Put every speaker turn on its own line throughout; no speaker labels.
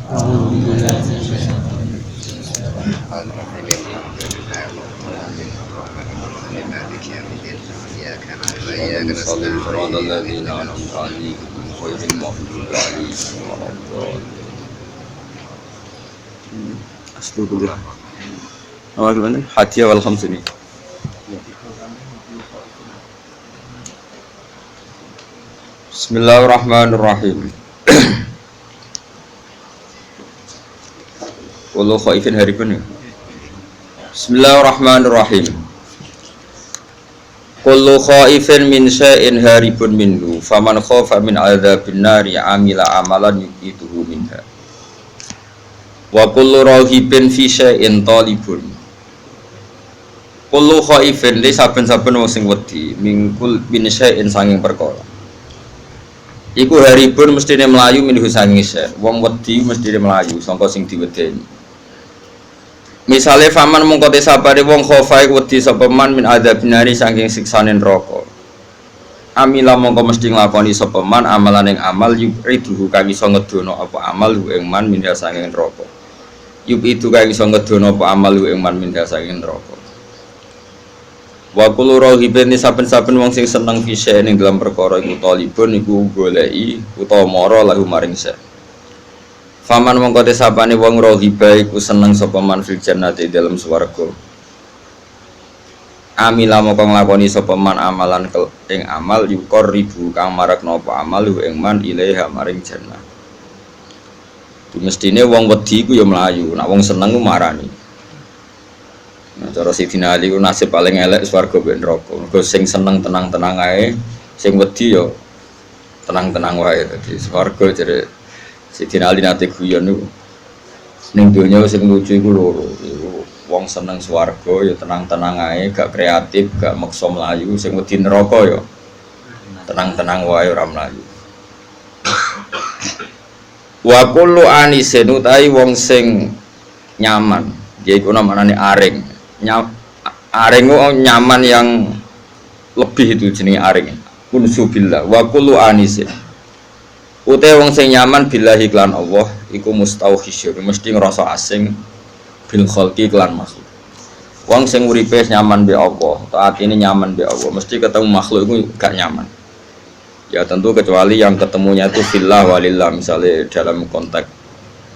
أعوذ بالله من الشيطان
إياك نستعين صراط الذين أنعمت عليهم غير المغضوب عليهم ولا الضالين. أصل كله أول من حاتية والخمسين. بسم الله الرحمن الرحيم. Wallahu khaifin haribun. Bismillahirrahmanirrahim. Kullu khaifin min syai'in haribun minhu faman khafa min adzabin nari amila amalan yuqituhu minha. Wa kullu rahibin fi syai'in talibun. Kullu khaifin li saben-saben wong sing wedi mingkul min syai'in sanging perkara. Iku haribun mestine melayu minhu sanging syai'. Wong wedi mestine melayu sangka sing diwedeni. Misale faman mongko te sabare wong khofa iku wedi sapa man min adzabin nari saking siksane neraka. Amila mongko mesti nglakoni sapa man amalan ing amal yuqiduhu kang iso ngedono apa amal ing man min saking neraka. Yuqidu kang iso ngedono apa amal ing man min saking neraka. Wa kullu rahibin saben-saben wong sing seneng fishe ning dalam perkara iku talibun iku goleki utawa mara lahu maring se. Faman mongko desapane wong rohiba iku seneng sapa man fil jannati dalam swarga. Amila mongko nglakoni sapa man amalan ing amal yukor ribu kang marakna apa amal ing man ilaiha maring jannah. Mestine wong wedi iku ya mlayu, nek wong seneng ku marani. Nah, cara Sidina Ali ku nasib paling elek swarga ben neraka. Mergo sing seneng tenang-tenang ae, sing wedi ya tenang-tenang wae. Dadi swarga jare Sidina Ali nate guyon niku ning donya sing lucu iku loro. Iku wong seneng swarga ya tenang-tenang ae, gak kreatif, gak maksa mlayu. Sing wedi neraka ya tenang-tenang wae ora mlayu. Wa kullu anisin utahi wong sing nyaman, yaiku namane aring. Aring ku nyaman yang lebih itu jenenge aring. Unsubillah wa kullu anisin. Ute wong sing nyaman billahi klan Allah iku mustauhisyur mesti ngrasa asing bil khalqi klan makhluk. Wong sing uripe nyaman be Allah, taatine nyaman be Allah, mesti ketemu makhluk iku gak nyaman. Ya tentu kecuali yang ketemunya itu fillah walillah, misalnya dalam konteks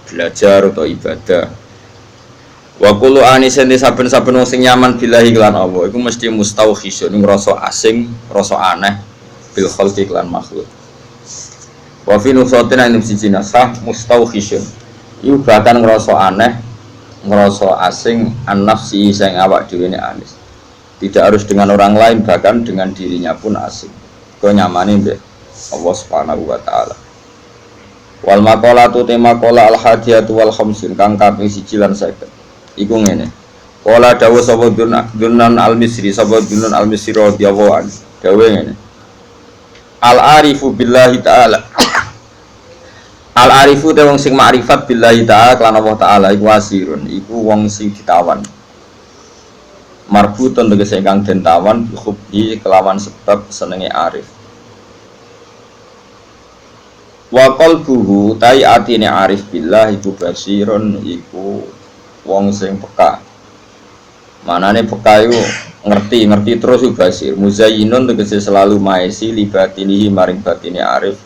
belajar atau ibadah. Wa kullu anisin saben-saben wong sing nyaman billahi klan Allah iku mesti mustauhisyur ngrasa asing, rasa aneh bil khalqi klan makhluk. Wa fi nusatin ing siji nasah mustauhisyun iku bahkan ngrasa aneh, ngrasa asing an-nafsi sing awak dhewe ne anis. Tidak harus dengan orang lain, bahkan dengan dirinya pun asing. Kok nyamane mbek Allah Subhanahu wa taala. Wal maqalatu tema qala al hadiyatu wal khamsin kang kaping 1 lan 50. Iku ngene. Qala dawuh sapa Dunan al-Misri, sapa Dunan al-Misri radhiyallahu anhu. Dawuh ngene. Al-arifu billahi ta'ala. Al-arifu te wong sing makrifat billahi ta'ala lan Allah ta'ala iku asirun, iku wong sing ditawan. Marbutun tegese ingkang den tawan hubbi kelawan sebab senenge arif. Wa qalbuhu tai atine arif billah iku basirun, iku wong sing peka. Manane peka iku ngerti terus basir. Muzayyinun tegese selalu maesi libatinihi maring batine arif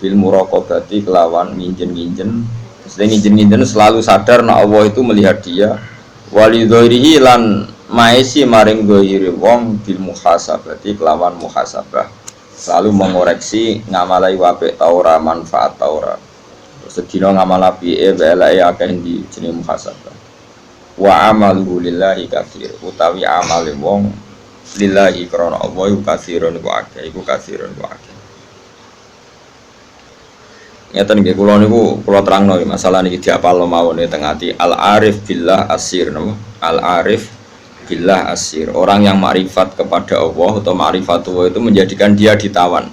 bil muraqabati kelawan nginjen-nginjen. Sing nginjen-nginjen selalu sadar nek Allah itu melihat dia. Walidhairihi lan maesi maring dhahire wong bil muhasabati kelawan muhasabah. Selalu mengoreksi ngamalai wape ta ora, manfaat ta ora. Sedina ngamal apike weleke akeh di jeneng muhasabah. Wa amalu lillahi katsir utawi amale wong lillahi krana Allah iku katsirun wa akeh, iku katsirun wa akeh. Ngeten nggih kula terangno masalah niki diapalno mawon teng ati al arif billah asir napa al arif billah asir, orang yang makrifat kepada Allah atau makrifatu itu menjadikan dia ditawan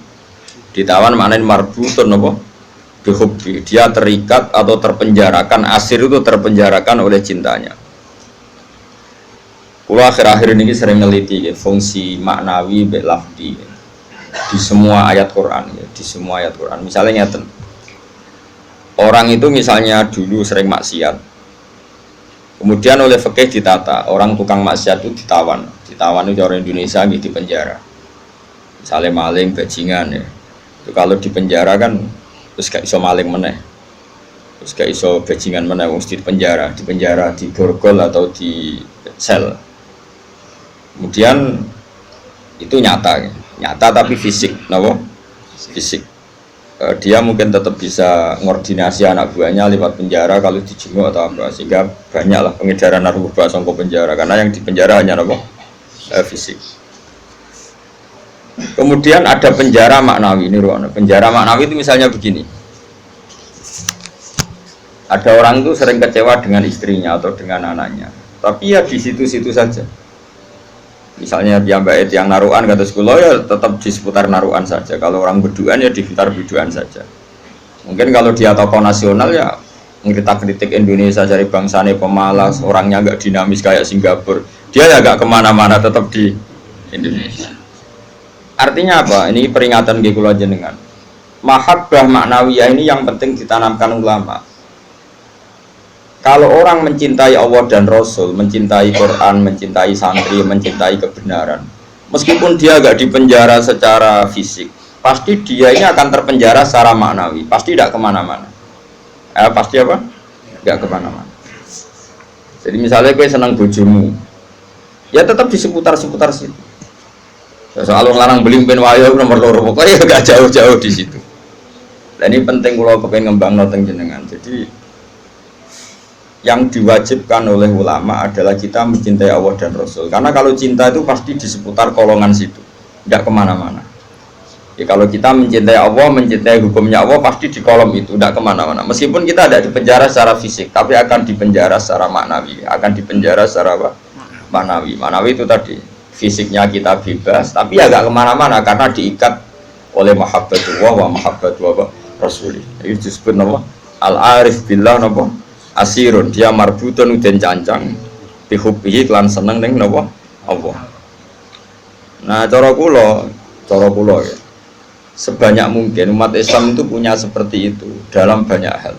maknanya marbutun napa bihubbi, dia terikat atau terpenjarakan. Asir itu terpenjarakan oleh cintanya. Kula akhir-akhir ini sering neliti fungsi maknawi mbek lafzi di semua ayat Quran ya, di semua ayat Quran. Misalnya ngeten. orang itu misalnya dulu sering maksiat, kemudian oleh fikih ditata, orang tukang maksiat itu ditawan itu orang Indonesia gitu di penjara. Misalnya maling, bajingan ya. Itu kalau di penjara kan terus gak iso maling meneh. Terus gak iso bajingan meneh mesti di penjara, di borgol atau di sel. Kemudian itu nyata tapi fisik, kenapa? Fisik. Dia mungkin tetap bisa ngordinasi anak buahnya lewat penjara kalau dijenguk atau apa, sehingga banyaklah pengedaran narkoba sangko penjara karena yang di penjara hanya apa? Fisik. Kemudian ada penjara maknawi ini ruang. Penjara maknawi itu misalnya begini. Ada orang itu sering kecewa dengan istrinya atau dengan anaknya, tapi ya di situ-situ saja. Misalnya dia mbak yang naruhan kata sekolah ya tetap di seputar naruhan saja. Kalau orang berduaan ya di sekitar berduaan saja. Mungkin kalau dia tokoh nasional ya kritik Indonesia dari bangsanya pemalas, orangnya agak dinamis kayak Singapura. Dia ya agak kemana-mana tetap di Indonesia. Artinya apa? Ini peringatan di kula jenengan. Mahabbah maknawiyah ini yang penting ditanamkan ulama. Kalau orang mencintai Allah dan Rasul, mencintai Quran, mencintai santri, mencintai kebenaran, meskipun dia agak dipenjara secara fisik, pasti dia ini akan terpenjara secara maknawi, pasti tidak kemana-mana. Pasti apa? Tidak kemana-mana. Jadi misalnya gue senang bojomu, ya tetap di seputar-seputar situ. Soal larang beli pen wayo nomor loro, pokoknya agak jauh-jauh di situ. Dan ini penting kalau kepengen ngembang noteng jenengan. Jadi yang diwajibkan oleh ulama adalah kita mencintai Allah dan Rasul. Karena kalau cinta itu pasti di seputar kolongan situ, tidak kemana-mana. Ya, kalau kita mencintai Allah, mencintai hukumnya Allah, pasti di kolom itu, tidak kemana-mana. Meskipun kita tidak dipenjara secara fisik, tapi akan dipenjara secara maknawi, akan dipenjara secara apa? Maknawi. Maknawi itu tadi, fisiknya kita bebas, tapi agak kemana-mana karena diikat oleh mahabbatullah wa mahabbatullah Rasulih. Itu disebut nama al-arif billah nama. Asirun dia marbutun dan cancang bihubbihi klan seneng ning napa Allah. Nah cara kula ya. Sebanyak mungkin umat Islam itu punya seperti itu dalam banyak hal.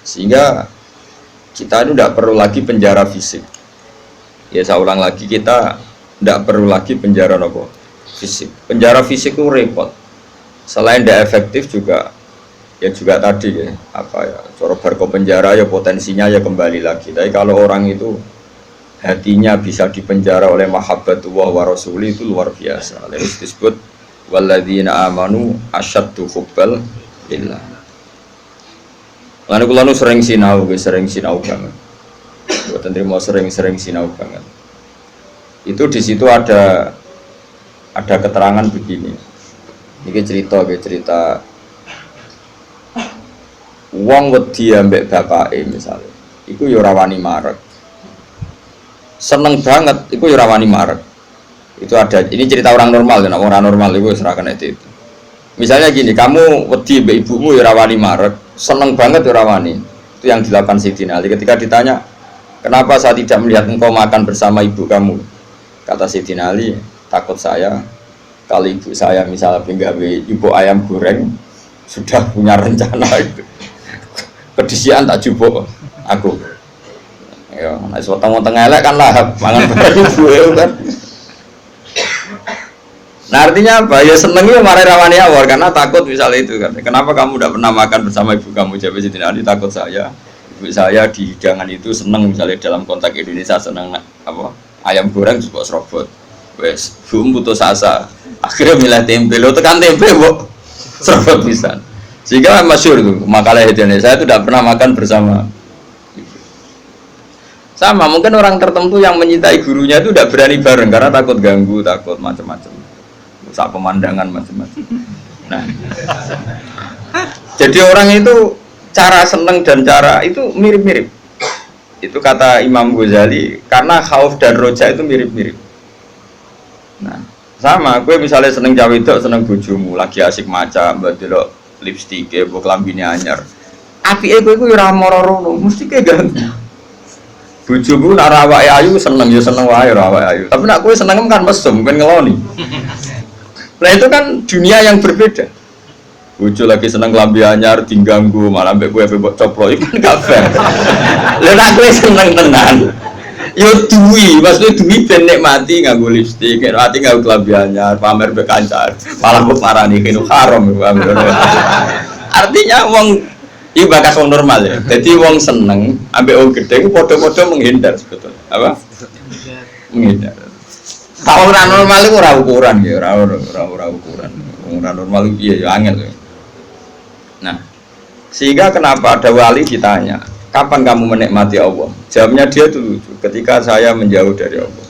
Sehingga kita itu tidak perlu lagi penjara fisik. Ya saya ulang lagi, kita tidak perlu lagi penjara napa fisik. Penjara fisik itu repot. Selain tidak efektif juga ya juga tadi ya apa ya cara barco penjara ya potensinya ya kembali lagi. Tapi kalau orang itu hatinya bisa dipenjara oleh mahabbatullah wa rasuli itu luar biasa. Lalu disebut walladzina amanu asyaddu hubbal lillah. Lan kula nu sering sinau banget. Mboten trimo sering sinau banget. Itu di situ ada keterangan begini. Ini cerita wong wedi ambek bapake misalnya, iku ya ora wani marek. Seneng banget, iku ya ora wani marek. Itu ada, ini cerita orang normal dan orang normal itu serahkan itu. Misalnya gini, kamu wedi ambek ibumu ya ora wani marek, seneng banget ya ora wani. Itu yang dilakukan Sayyidina Ali ketika ditanya, "Kenapa saya tidak melihat engkau makan bersama ibu kamu?" Kata Sayyidina Ali, "Takut saya kalau ibu saya misalnya penggawe ibu ayam goreng sudah punya rencana itu. Kedisian tak jupuk aku. Ya, nek weteng-weteng elek kan lahap mangan bareng ibu kan. Nah artinya apa? Ya senengnya marah rawani awal karena takut misalnya itu kan. Kenapa kamu tidak pernah makan bersama ibu kamu? Jawab Sayyidina Ali, takut saya. Ibu saya di hidangan itu seneng misalnya dalam konteks Indonesia seneng apa? Ayam goreng juga serobot. Wes, bumbu putus asa. Akhirnya milih tempe. Lo tekan tempe, kok serobot pisan. Sehingga masyhur itu makalah Indonesia saya itu tidak pernah makan bersama. Sama mungkin orang tertentu yang mencintai gurunya itu tidak berani bareng karena takut ganggu, takut macam-macam, rusak pemandangan macam-macam. Nah, jadi orang itu cara seneng dan cara itu mirip-mirip. Itu kata Imam Ghazali karena khauf dan roja itu mirip-mirip. Nah, sama, gue misalnya seneng cawe itu seneng bojomu lagi asik maca, mbak delok lipstik, mbok klambine anyar. Apike kowe iku ora moro-rono, mesti ke ganggu. Bojomu nek awake ayu seneng ya seneng wae ora awake ayu. Tapi nek kowe seneng kan mesum, ben ngeloni. Nah itu kan dunia yang berbeda. Bojo lagi seneng klambi anyar diganggu malah mbek kowe mbok coplok iku kan gak fair. Lha nek kowe seneng tenan. Yo duwi, maksudnya duwi ben nikmati nganggo lipstik, nikmati nganggo klambi anyar, pamer mbek kancan. Malah kok parani kene haram iku. Artinya wong iki bakas wong normal ya. Jadi wong seneng ambek wong gedhe iku padha-padha menghindar sebetulnya. Apa? Menghindar. Kalau orang normal itu ora ukuran ya, ora ukuran. Orang normal itu ya angel ya. Nah, sehingga kenapa ada wali ditanya, kapan kamu menikmati Allah? Jawabnya dia itu lucu, ketika saya menjauh dari Allah.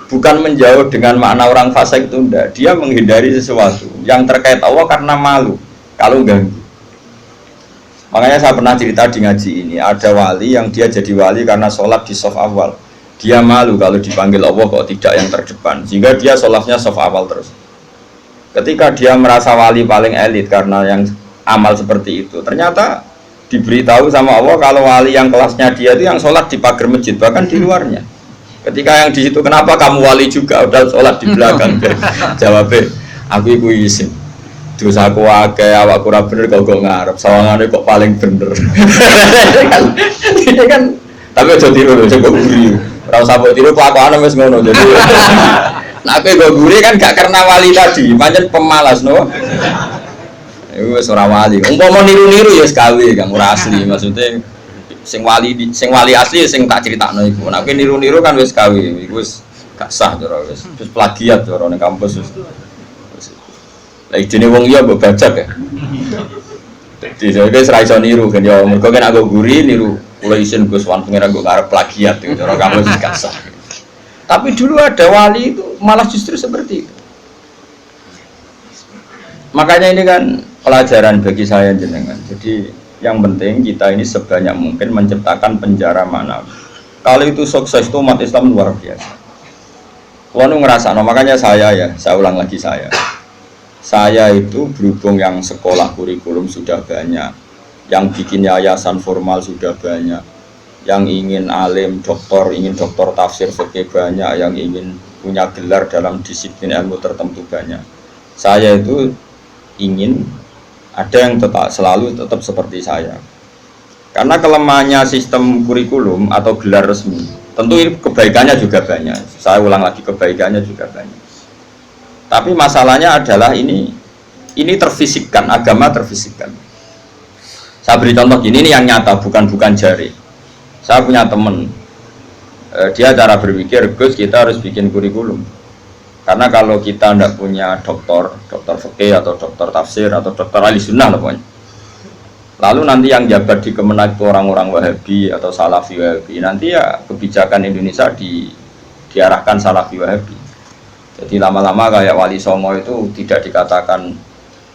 Bukan menjauh dengan makna orang fasik itu enggak, dia menghindari sesuatu yang terkait Allah karena malu kalau ganggu. Makanya saya pernah cerita di ngaji ini, ada wali yang dia jadi wali karena sholat di shaf awal. Dia malu kalau dipanggil Allah kok tidak yang terdepan, sehingga dia sholatnya shaf awal terus. Ketika dia merasa wali paling elit karena yang amal seperti itu, ternyata diberitahu sama Allah kalau wali yang kelasnya dia itu yang sholat di pagar masjid, bahkan di luarnya. Ketika yang di situ, kenapa kamu wali juga udah sholat di belakang? Jawabnya, aku iku isin. Terus aku akeh awak kurang bener kok ngarep, sawangane kok paling bener. Ini kan tapi aja tiru lho, coba guri. Ora usah mbok tiru kelakuane wis ngono. Jadi nek kowe go guri kan gak karena wali tadi, pancen pemalas no. Iku wis ora wali. Umpama niru-niru ya gawe Kang ora asli. Maksudnya sing wali asli sing tak critakno iku. Nek kowe niru-niru kan wis gawe. Iku wis gak sah cara wis. Wis plagiat cara ning kampus wis. Lah idene wong liya mbok bajak ya. Dadi wis ra iso niru kan ya mergo kan aku guri niru kula isin Gus Wan pengen aku arep plagiat itu cara kampus wis gak sah. Tapi dulu ada wali itu malah justru seperti itu. Makanya ini kan pelajaran bagi saya jenengan. Jadi yang penting kita ini sebanyak mungkin menciptakan penjara manawi. Kalau itu sukses itu umat Islam luar biasa. Wanu ngerasa, no, makanya saya ulang lagi saya itu berhubung yang sekolah kurikulum sudah banyak, yang bikin yayasan formal sudah banyak, yang ingin alim, ingin doktor tafsir fikih banyak, yang ingin punya gelar dalam disiplin ilmu tertentu banyak. Saya itu ingin ada yang selalu tetap seperti saya. Karena kelemahannya sistem kurikulum atau gelar resmi, tentu kebaikannya juga banyak. Saya ulang lagi, kebaikannya juga banyak. Tapi masalahnya adalah ini terfisikkan, agama terfisikkan. Saya beri contoh gini, ini yang nyata, bukan jari. Saya punya teman, dia cara berpikir, Gus kita harus bikin kurikulum. Karena kalau kita tidak punya doktor fikih atau doktor tafsir atau doktor ahli sunnah pokoknya. Lalu nanti yang jabat di Kemenak itu orang-orang Wahabi atau Salafi Wahabi. Nanti ya kebijakan Indonesia diarahkan Salafi Wahabi. Jadi lama-lama kayak Wali Songo itu tidak dikatakan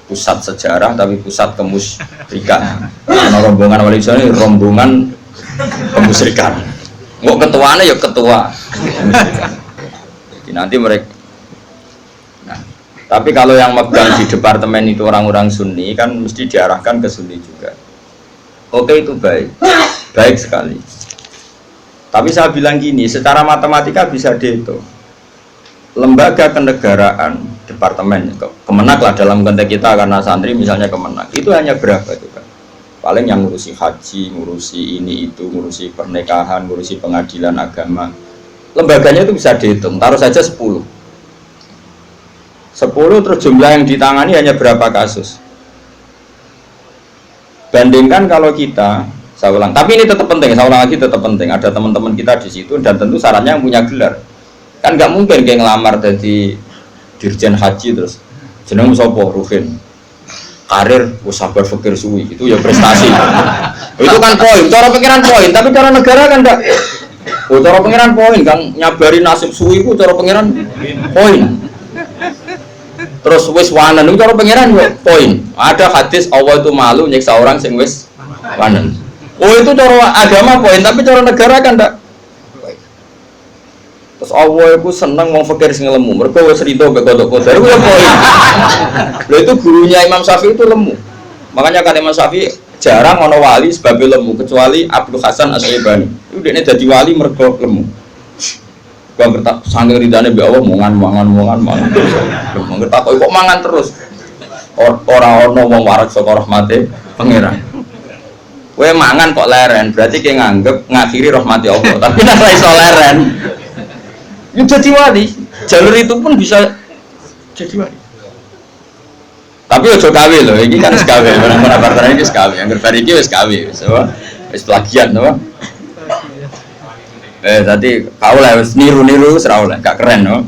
pusat sejarah tapi pusat kemusyrikan. Karena rombongan Wali Songo ini rombongan kemusyrikan. Mau ketuanya ya ketua. Jadi nanti mereka. Tapi kalau yang megang di departemen itu orang-orang Sunni kan mesti diarahkan ke Sunni juga. Oke, itu baik sekali. Tapi saya bilang gini, secara matematika bisa dihitung. Lembaga kenegaraan departemen, Kemenak lah dalam konteks kita karena santri misalnya Kemenak, itu hanya berapa itu kan? Paling yang ngurusi haji, ngurusi ini itu, ngurusi pernikahan, ngurusi pengadilan agama. Lembaganya itu bisa dihitung, taruh saja 10 terus jumlah yang ditangani hanya berapa kasus. Bandingkan kalau kita, saya ulang, tapi ini tetap penting, saya ulang lagi tetap penting. Ada teman-teman kita di situ dan tentu syaratnya yang punya gelar. Kan nggak mungkin kayak ngelamar jadi dirjen haji terus jeneng sopo Ruhin. Karir sabar fikir suwi itu ya prestasi. Itu kan poin, cara pikiran poin, tapi cara negara kan enggak. Oh, cara pengiran poin, Kang nyabari nasib suwi ku cara pengiran poin. Terus wis wanen itu cara pengiran poin. Ada hadis Allah itu malu nyiksa orang sing wis wanen. Oh itu cara agama poin, tapi cara negara kan enggak. Terus Allah itu seneng mau fakir sing lemu. Mergo wis rido mbek kodok-kodok itu ya poin. Lha itu gurunya Imam Syafi'i itu lemu. Makanya kan Imam Syafi'i jarang ono wali sebab lemu kecuali Abdul Hasan Asy-Syaibani. Itu dekne dadi wali mergo lemu. Gua ngerti sange ridane mbek Allah mangan. Ngerti kok mangan terus. Ora ono wong warak saka rahmate pangeran. Kowe mangan kok leren, berarti kowe nganggep ngakhiri rahmati Allah. Tapi nek ora iso leren, ya jadi wali. Jalur itu pun bisa jadi wali. Tapi ojo gawe lho, iki kan wis gawe, ora partene iki wis gawe. Angger bar iki wis gawe, wis plagiat to. Tadi kau lah niru-niru serau lah, gak keren no.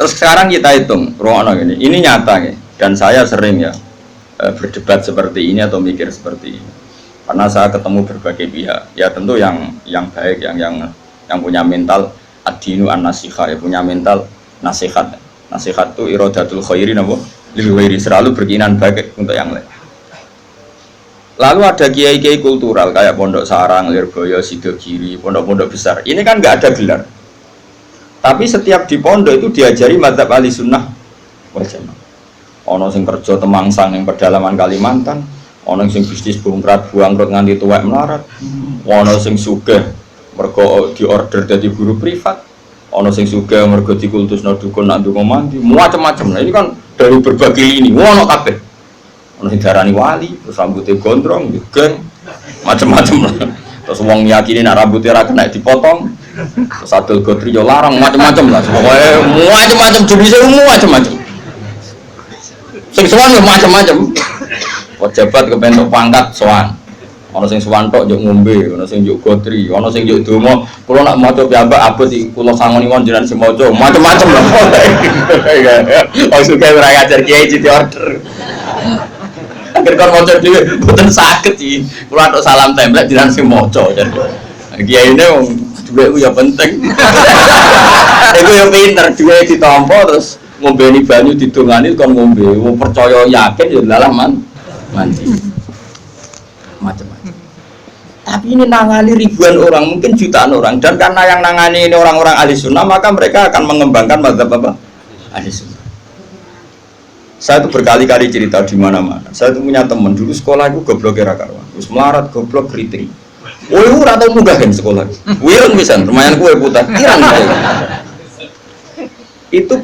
Terus sekarang kita hitung, ruang ini nyata ya. Dan saya sering ya berdebat seperti ini atau mikir seperti ini. Karena saya ketemu berbagai pihak, ya tentu yang baik, yang punya mental ad-dinu an-nasiha, ya punya mental nasihat. Nasihat itu iradatul khairi napa? Lil khairi, selalu berkeinginan baik untuk yang lain. Lalu ada kiai-kiai kultural kayak Pondok Sarang, Lirboyo, Sidogiri, pondok-pondok besar. Ini kan nggak ada gelar. Tapi setiap di pondok itu diajari madzhab ahli sunnah wal jamaah. Ono sing kerja temangsang yang pedalaman Kalimantan, ono sing bisnis bongkrat buangkrut nganti tuwek melarat, ono sing sugih mergo diorder dadi guru privat, ono sing sugih mergo dikultusno dukun nak ndonga mandi, macam-macam. Nah ini kan dari berbagai lini, ono kabeh. Ono sing darani wali, terus rambutnya gondrong, geng, macam-macam. Terus wong yakini nak rambutnya ora kena dipotong, terus adol gotri yo larang, macam-macam lah. Pokoke macam-macam jenisnya macam-macam. Sing sowan yo macam-macam. Pejabat kepentok pangkat sowan. Ana sing sowan tok njuk ngombe, ana sing njuk gotri, ana sing njuk donga. Kula nak maca piyambak abot iki kula sangoni wong jenengan sing maca macam-macam lah. Wong suka ora ngajar kiai di order. Akhir kon maca dhewe mboten saged iki. Kula tok salam template jenengan sing maca. Kiyaine wong dhuwit ku ya penting. Iku ya pinter dhuwit ditampa terus ngombeni banyu didongani kon ngombe. Wong percaya yakin ya lalah mandi. Macam-macam. Tapi ini nangani ribuan orang, mungkin jutaan orang. Dan karena yang nangani ini orang-orang ahli sunnah, maka mereka akan mengembangkan madzhab apa? Ahli sunnah. Saya itu berkali-kali cerita di mana-mana. Saya itu punya teman dulu sekolah itu goblok era karuan, terus melarat goblok keriting. Woi ora tau munggah kan sekolah. Wireng pisan, lumayan kue putih. Kirang. Itu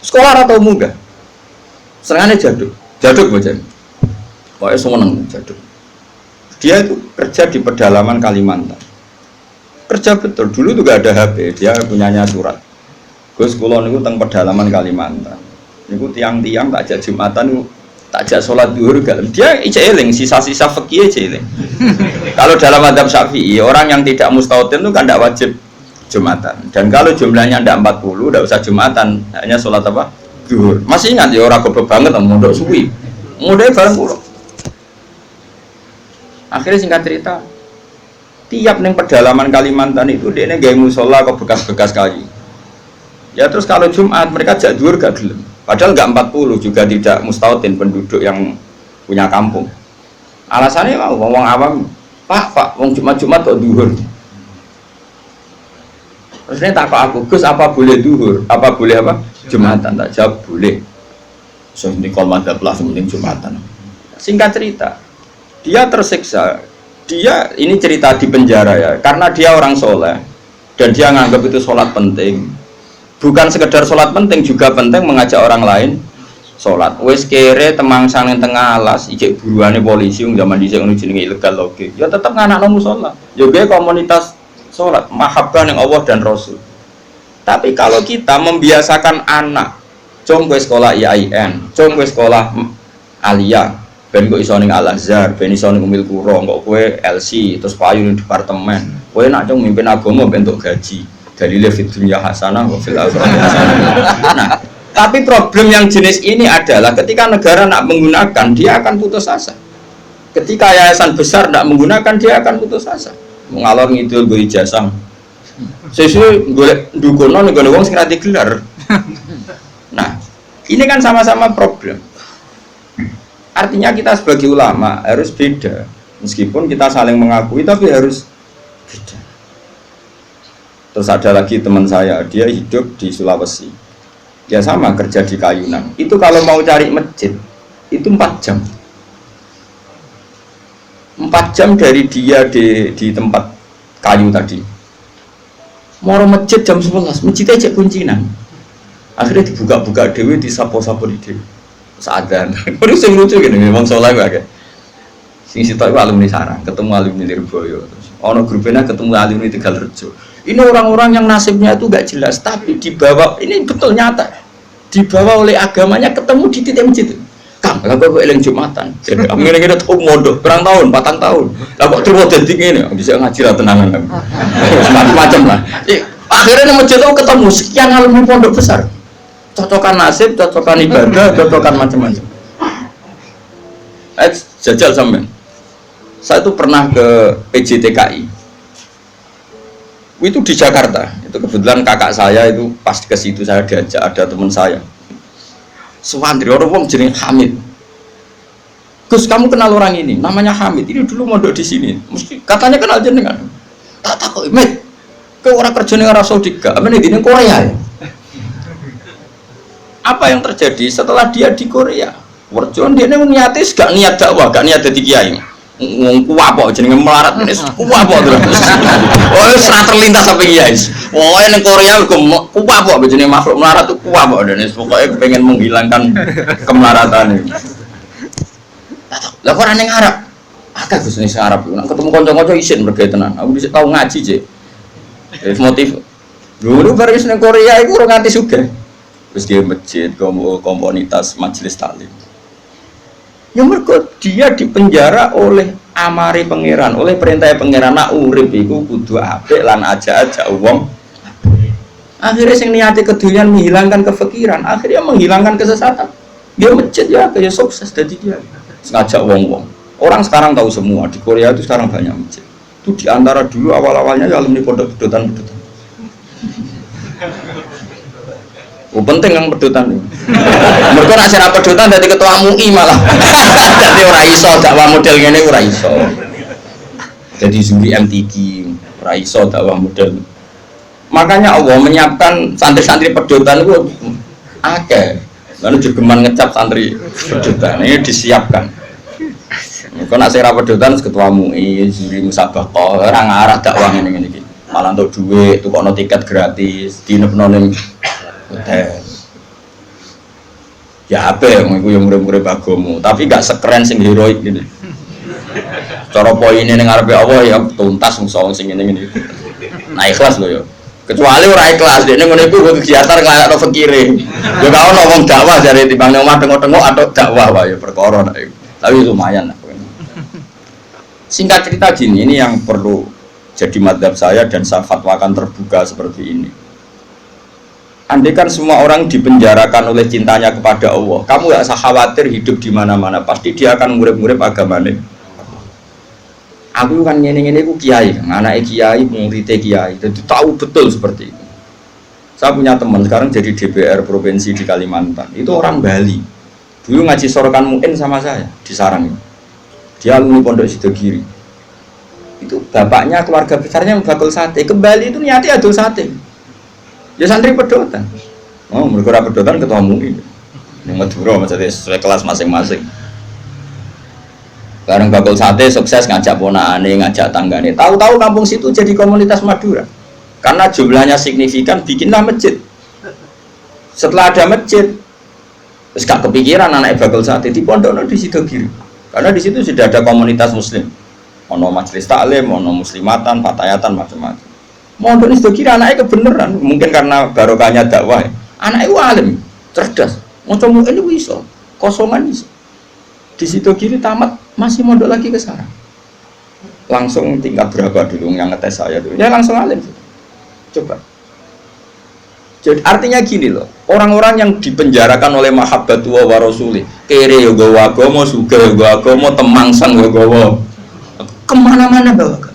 sekolah ora tau munggah. Serangane jaduk bocah. Pokoke seneng jaduk. Dia itu kerja di pedalaman Kalimantan. Kerja betul. Dulu tuh gak ada HP, dia punyanya surat. Gus kula niku teng pedalaman Kalimantan. Niku tiang-tiang tak ajak Jumatan, tak ajak sholat zuhur gak. Dia eling sisa-sisa fikih eling. Kalau dalam madzhab Syafi'i, orang yang tidak mustautin itu kan tidak wajib Jumatan. Dan kalau jumlahnya tidak 40, tidak usah Jumatan, hanya sholat apa? Zuhur. Masih ingat ya orang goblok banget mondok suwi. Mondoknya bareng kula. Akhirnya singkat cerita, tiap neng pedalaman Kalimantan itu dia neng gaya musola kok bekas-bekas kayu. Ya terus kalau Jumat mereka jak dhuwur gak gelem. Padahal gak 40 juga tidak mustautin penduduk yang punya kampung. Alasannya mau wong awam, Pak, wong Jumat kok dhuwur. Terus ini tak kok aku, Gus apa boleh dhuwur? Apa boleh apa? Jumatan. Tak jawab boleh. So ini kalau madzhab lah penting Jumatan. Singkat cerita, dia tersiksa. Dia ini cerita di penjara ya, karena dia orang soleh dan dia nganggap itu sholat penting. Bukan sekedar sholat penting, juga penting mengajak orang lain sholat. Wes kere temangsang yang tengah alas, ijek buruannya polisi yang zaman dhisik ngono jenenge ilegal loge. Ya tetap nganakno musala. Juga komunitas sholat, mahabbah yang Allah dan Rasul. Tapi kalau kita membiasakan anak, jom gue sekolah IAIN, jom gue sekolah Aliyah, ben kok iso ning Al-Azhar, ben iso ning Umil Qura, kok kowe LC terus payu ning departemen. Kowe nak cung mimpin agama ben entuk gaji. Dalile fid dunya hasanah wa fil akhirati hasanah. Nah, tapi problem yang jenis ini adalah ketika negara nak menggunakan, dia akan putus asa. Ketika yayasan besar nak menggunakan, dia akan putus asa. Mengalor ngidul go ijazah. Sesuai golek dukono ning wong sing ra digelar. Nah, ini kan sama-sama problem. Artinya kita sebagai ulama harus beda, meskipun kita saling mengakui tapi harus beda. Terus ada lagi teman saya, dia hidup di Sulawesi, dia sama kerja di Kayunan. Itu kalau mau cari masjid itu 4 jam, 4 jam dari dia di tempat kayu tadi. Mau masjid jam 11, masjidnya cek kuncinan. Akhirnya dibuka-buka dewe, disapo-sapo di dewe. Sadan. Baru sing lucu gini, memang soleh wae. Sing sitok iku alumni sarang, ketemu alumni Lirboyo. Ono grupnya ketemu alumni Tegalrejo. Ini orang-orang yang nasibnya itu gak jelas, tapi dibawa, ini betul nyata. Dibawa oleh agamanya ketemu di titik masjid. Kang, lah kok eling Jumatan. Jadi ngene-ngene tau mondok, berang tahun, 4 tahun. Lah kok terus dadi ngene, bisa ngaji ra tenanan. Macam-macam lah. Akhirnya di masjid itu ketemu sekian alumni pondok besar. Cocokan nasib, cocokan ibadah, cocokan macam-macam. Jajal sampean. Saya itu pernah ke PJTKI. Itu di Jakarta. Itu kebetulan kakak saya itu pas ke situ saya diajak, ada teman saya. Suwandri orang wong jeneng Hamid. Gus, kamu kenal orang ini? Namanya Hamid. Ini dulu mondok di sini. Mesti katanya kenal jenengan. Tak kok, Mit. Ke orang kerja ning Arab Saudi gak? Apa ning Korea ya? Apa yang terjadi setelah dia di Korea? Werjon dia niate gak niat dakwah, gak niat dadi kiai. Wong kuwapok jenenge melarat wis kuwapok terus. Oh, wis ra terlintas sampai kiai. Pokoke ning Korea kuwapok jenenge makhluk melarat tuh kuwapok dan pokoke pengen menghilangkan kemelaratan itu. Lah kok ora ning Arab? Akeh Gus ning Arab. Nek ketemu kanca-kanca isin mergo tenan. Aku bisa tau ngaji, Cek. Wis motif. Dulu bareng ning Korea iku ora nganti sugih. Wis dia masjid, komunitas majelis taklim. Ya mergo dia dipenjara oleh amare pangeran, oleh perintah pangeran nak urip iku kudu apik lan aja wong. Akhirnya sing niate kedunyan menghilangkan kefikiran, akhirnya menghilangkan kesesatan. Dia masjid ya kayak sukses jadi dia. Ngajak wong-wong. Orang sekarang tahu semua di Korea itu sekarang banyak masjid. Itu diantara dulu awal-awalnya ya alumni pondok pedotan. Oh, penting yang pedotan nih. Mereka nak serap pedotan dari ketua MUI malah. Jadi ora iso dakwah model ngene ora iso. Jadi Zuri MTQ ora iso dakwah model. Makanya Allah menyiapkan santri-santri pedotan itu akeh. Lalu jogeman ngecap santri pedotan ini disiapkan. Mereka nak serap pedotan ketua MUI, Zuri Musabaqah, ora ngarah dakwah ngene iki. Malah untuk duit, tukokno tiket gratis, dinepno ning hotel. Ya apa yang itu yang murid-murid agama, tapi gak sekeren sing heroik gini. Cara poinnya ning ngarepe Allah ya tuntas wong sing ngene-ngene. Nah ikhlas lho ya. Kecuali ora ikhlas, dekne ngono iku kegiatan nglakno fikire. Ya gak ono wong dakwah jare timbang nang omah tengok-tengok atau dakwah wae perkara nek iku. Tapi lumayan lah. Singkat cerita gini, ini yang perlu jadi madzhab saya dan saya fatwakan terbuka seperti ini. Andai kan semua orang dipenjarakan oleh cintanya kepada Allah, kamu gak usah khawatir hidup di mana-mana, pasti dia akan ngurip-ngurip agamanya. Aku kan ngene-ngene ku kiai, anaknya kiai, muridnya kiai, jadi tahu betul seperti itu. Saya punya teman sekarang jadi DPR provinsi di Kalimantan, itu orang Bali. Dulu ngaji sorokan muin sama saya di Sarang. Dia alumni Pondok Sidogiri. Itu bapaknya keluarga besarnya bakul sate. Ke Bali itu niatnya adul sate. Ya santri pedotan. Oh, mereka pedotan ketua MUI. Yang Madura maksudnya sesuai kelas masing-masing. Bareng bakul sate sukses ngajak ponakane, ngajak tanggane. Tahu-tahu kampung situ jadi komunitas Madura. Karena jumlahnya signifikan, bikinlah masjid. Setelah ada masjid, terus gak kepikiran anak bakul sate di pondok di Sidogiri. Karena di situ sudah ada komunitas muslim. Ono majelis taklim, ono muslimatan, fatayatan, macam-macam. Mondok itu kira anaknya kebenaran, mungkin karena barokahnya dakwah. Anaknya alim, cerdas. Macam ini bisa, kosongan bisa. Di situ kiri tamat, masih mondok lagi ke sana. Langsung tingkat berapa dulu yang ngetes saya dulu? Ya langsung alim. Coba. Jadi artinya gini loh, orang-orang yang dipenjarakan oleh mahabbatullah wa rasulih, kere yo gawa agama, sugih yo gawa agama, temangsang yo gawa. Kemana-mana bawa.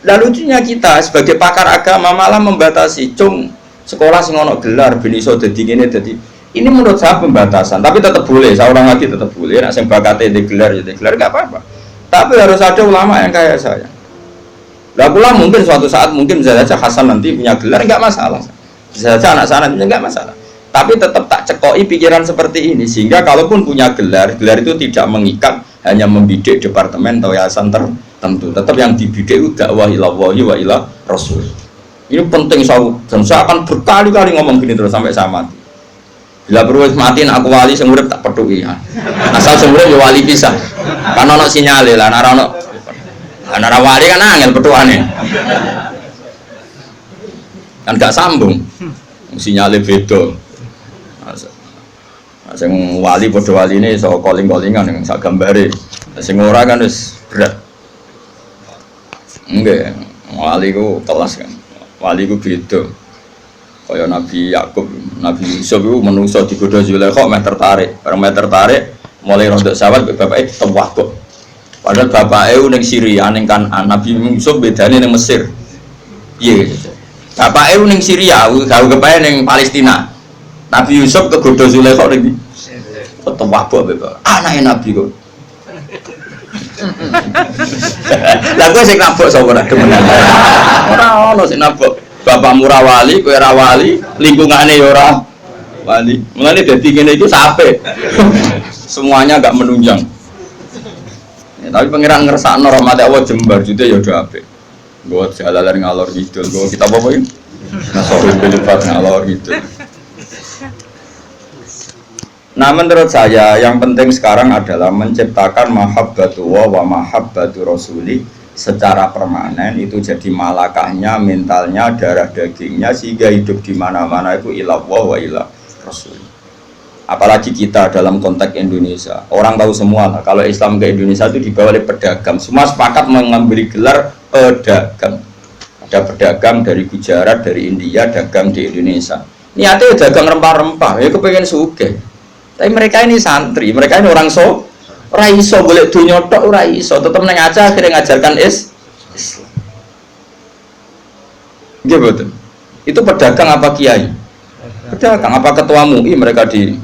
Lalu lucunya kita sebagai pakar agama malah membatasi, cung sekolah sing ono gelar ben iso dadi ngene dadi. Ini menurut saya pembatasan, tapi tetap boleh, saya ulang lagi tetap boleh. Nek sing bakate di gelar ya di gelar enggak apa-apa. Tapi harus ada ulama yang kayak saya. Lah pula mungkin suatu saat mungkin bisa saja Hasan nanti punya gelar enggak masalah. Bisa saja anak sana enggak masalah. Tapi tetap tak cekoi pikiran seperti ini sehingga kalaupun punya gelar itu tidak mengikat hanya membidik departemen atau yayasan tertentu. Tetap yang dibidik itu dakwah ilallahi wa ila rasul. Ini penting dan saya akan berkali-kali ngomong gini terus sampai saya mati. Bila perlu mati aku wali sing urip tak pethuki. Asal sing urip ya wali pisan. Kan ana sinyale lah, ana wali kan angel petuane. Kan gak sambung. Sinyale beda. Sing wali padha waline iso calling-callingan ning sak gambare. Sing ora kan wis berat. Enggak, wali ku kelas kan. Wali ku beda. Kaya Nabi Yakub, Nabi Yusuf itu menungso digoda Zulaikha meh tertarik. Bareng meh tertarik, mulai rontok sawat bapake tewakuk. Padahal bapake ning Syria ning Kanaan, Nabi Yusuf bedane ning Mesir. Piye? Bapake ning Syria, gawe kepae ning Palestina. Nabi Yusuf kegoda Zulaikha ning tewakuk bapak. Anake Nabi kok. Lah kowe sing nabok sapa ora demenan. Ora ono sing nabok. Bapak murah wali, kowe ora wali, lingkungane ya ora wali. Mulane dadi ngene iki sape. Semuanya agak menunjang. Ya, tapi pengiran ngersakno rahmat Allah jembar jute ya do apik. Nggo jalalan ngalor kidul, nggo kita apa iki? Nasrul bilipat ngalor kidul. Nah menurut saya yang penting sekarang adalah menciptakan mahabbatullah wa mahabbatu rasuli secara permanen, itu jadi malakahnya, mentalnya, darah dagingnya, sehingga hidup di mana-mana itu ilallah wa ilah rasul. Apalagi kita dalam konteks Indonesia, orang tahu semua lah, kalau Islam ke Indonesia itu dibawa oleh pedagang, semua sepakat mengambil gelar pedagang. Ada pedagang dari Gujarat, dari India, dagang di Indonesia. Niatnya dagang rempah-rempah, ya kepengen sugih. Tapi mereka ini santri, mereka ini orang ora iso golek donya tok ora iso, tetep nang aja akhirnya ngajarkan Islam. Nggih betul. Itu pedagang apa kiai? Pedagang apa ketua MUI mereka di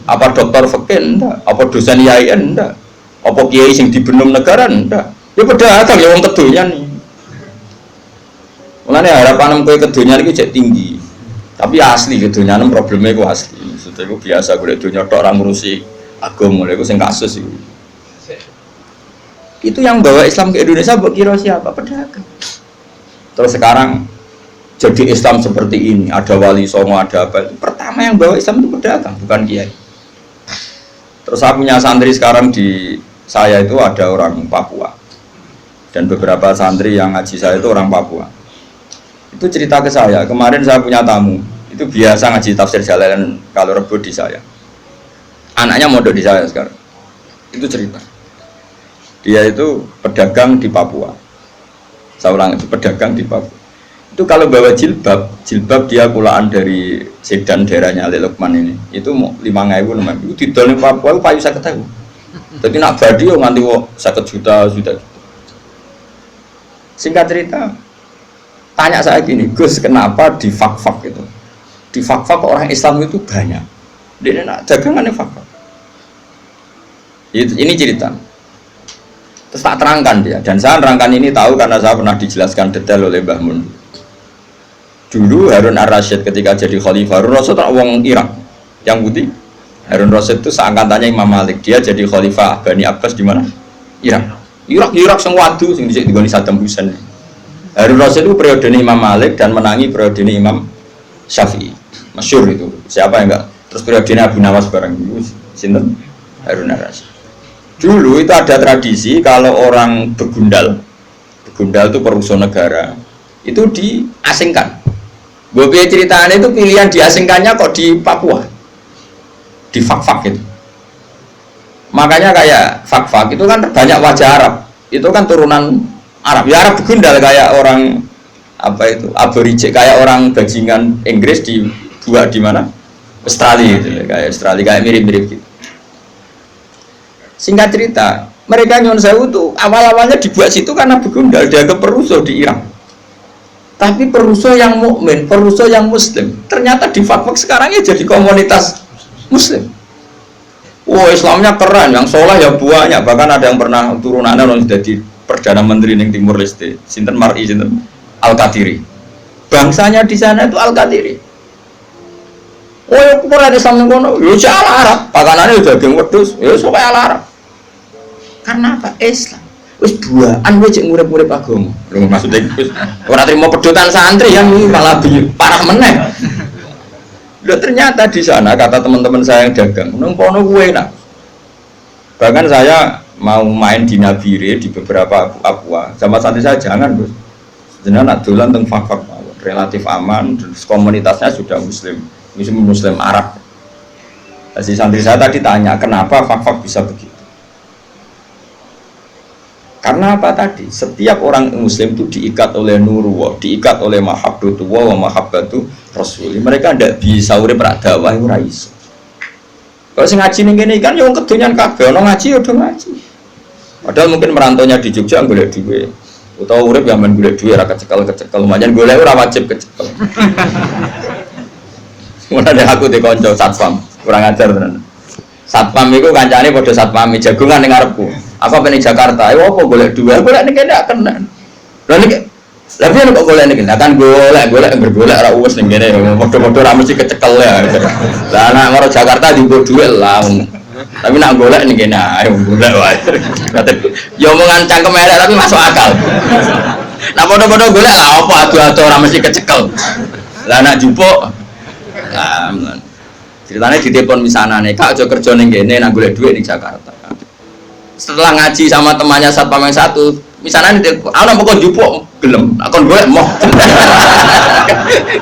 apa dokter fikih ndak, apa dosen IAIN ndak, apa kiai sing dibenum negara ndak. Ya pedagang ya wong kedonyan. Mulane harapan kowe kedonyan iki cek tinggi. Tapi asli kedonyan probleme ku asli. Maksudnya ku biasa golek donya tok ora ngurusi agama, itu yang kasus itu. Itu yang bawa Islam ke Indonesia, buat kira siapa? Pedagang. Terus sekarang jadi Islam seperti ini, ada wali songo, ada apa? Pertama yang bawa Islam itu pedagang, bukan kiai. Terus saya punya santri sekarang di saya itu ada orang Papua, dan beberapa santri yang ngaji saya itu orang Papua. Itu cerita ke saya. Kemarin saya punya tamu, itu biasa ngaji tafsir Jalalain kalau Rebo di saya. Anaknya mondok di saya sekarang. Itu cerita. Dia itu pedagang di Papua. Saya ulang, itu pedagang di Papua. Itu kalau bawa jilbab dia kulaan dari sedan daerahnya Ali Lukman ini. Itu mau 5.000 namanya. Itu didol di Papua itu payu 50.000. Jadi nak badi yo nganti 50 juta. Singkat cerita, tanya saya gini, Gus, kenapa di fak-fak itu? Di fak-fak orang Islam itu banyak. Dia nak dagangannya fakta. Ini cerita. Terus tak terangkan dia, dan saya terangkan ini tahu karena saya pernah dijelaskan detail oleh Mbah Mun. Dulu Harun Ar-Rasyid ketika jadi khalifah, Harun Rasyid itu orang Irak, yang putih. Harun Rasyid itu seangkatannya Imam Malik, dia jadi khalifah Bani Abbas di mana? Irak sing wadu sing dhisik digoni Saddam Hussein. Harun Rasyid itu periode Imam Malik dan menangi periode Imam Syafi'i. Masyhur itu. Siapa yang enggak? Terus periodenya Abu Nawas bareng itu sinten? Harun Ar-Rasyid. Dulu itu ada tradisi kalau orang begundal itu perusahaan negara, itu diasingkan. Gue ceritanya itu pilihan diasingkannya kok di Papua, di fak-fak itu. Makanya kayak fak-fak itu kan banyak wajah Arab, itu kan turunan Arab. Ya Arab begundal kayak orang apa itu aborigin, kayak orang bajingan Inggris dibuat di mana? Australia gitu ya, kayak Australia, kayak mirip-mirip gitu. Singkat cerita, mereka Nyon Sewu tuh awal-awalnya dibuat situ karena begundal, dia ke perusuh di Irak. Tapi perusuh yang mukmin, perusuh yang muslim, ternyata di fak-fak sekarang ya jadi komunitas muslim. Wah, Islamnya keren, yang soleh ya banyak, bahkan ada yang pernah turunannya orang jadi perdana menteri di Timur Leste, sinten Mar'i, sinten Al-Qadiri. Bangsanya di sana itu Al-Qadiri. Oh, ya kurang Islam ngono, yo ala Arab, pakanane udah daging wedhus, ya supaya ala Arab. Karena apa? Islam. Wis duaan wae cek ngurip-ngurip agama. Lho maksudnya wis ora trimo pedotan santri yang malah parah meneh. Loh, ternyata di sana kata teman-teman saya yang dagang, nang kono kuwe enak. Bahkan saya mau main di Nabire di beberapa Papua, sama santri saya jangan Bos. Jenengan nak dolan teng Fakfak relatif aman, terus komunitasnya sudah muslim Arab. Si santri saya tadi tanya, kenapa Fakfak bisa begitu? Karena apa tadi? Setiap orang muslim itu diikat oleh nurullah, diikat oleh mahabbatullah wa mahabbatu rasul. Mereka tidak bisa urip rak dakwah ora iso. Kalau sing ngaji ning kene kan yo wong kedonyan kabeh, ono ngaji yo do ngaji. Padahal mungkin merantaunya di Jogja golek duwe. Utawa urip ya men golek duwe ora kecekel-kecekel, lumayan golek ora wajib kecekel. Mulane aku di kanca satpam, kurang ajar tenan. Satpam iku kancane padha satpam jagongan ning ngarepku. Aku pengen Jakarta, ayo apa golek duwe? Golek ning kene gak kena. Lah niki lha piye kok golek ning kene? Kan golek bergolek ora uwes ning kene, padha-padha ra mesti kecekel ya. Lah nek karo Jakarta dienggo duwe lah. Tapi nak golek ning kene ayo golek wae. Ya omongan cangkem elek tapi masuk akal. Nah padha-padha golek lah apa adu-adu ora mesti kecekel. Lah nak jupuk lah ceritanya di telepon misanane, Kak aja kerja ning kene nak golek duit ning Jakarta. Setelah ngaji sama temannya satpam yang satu, misalnya nih, aku mau jupuk gelem, aku golek mau.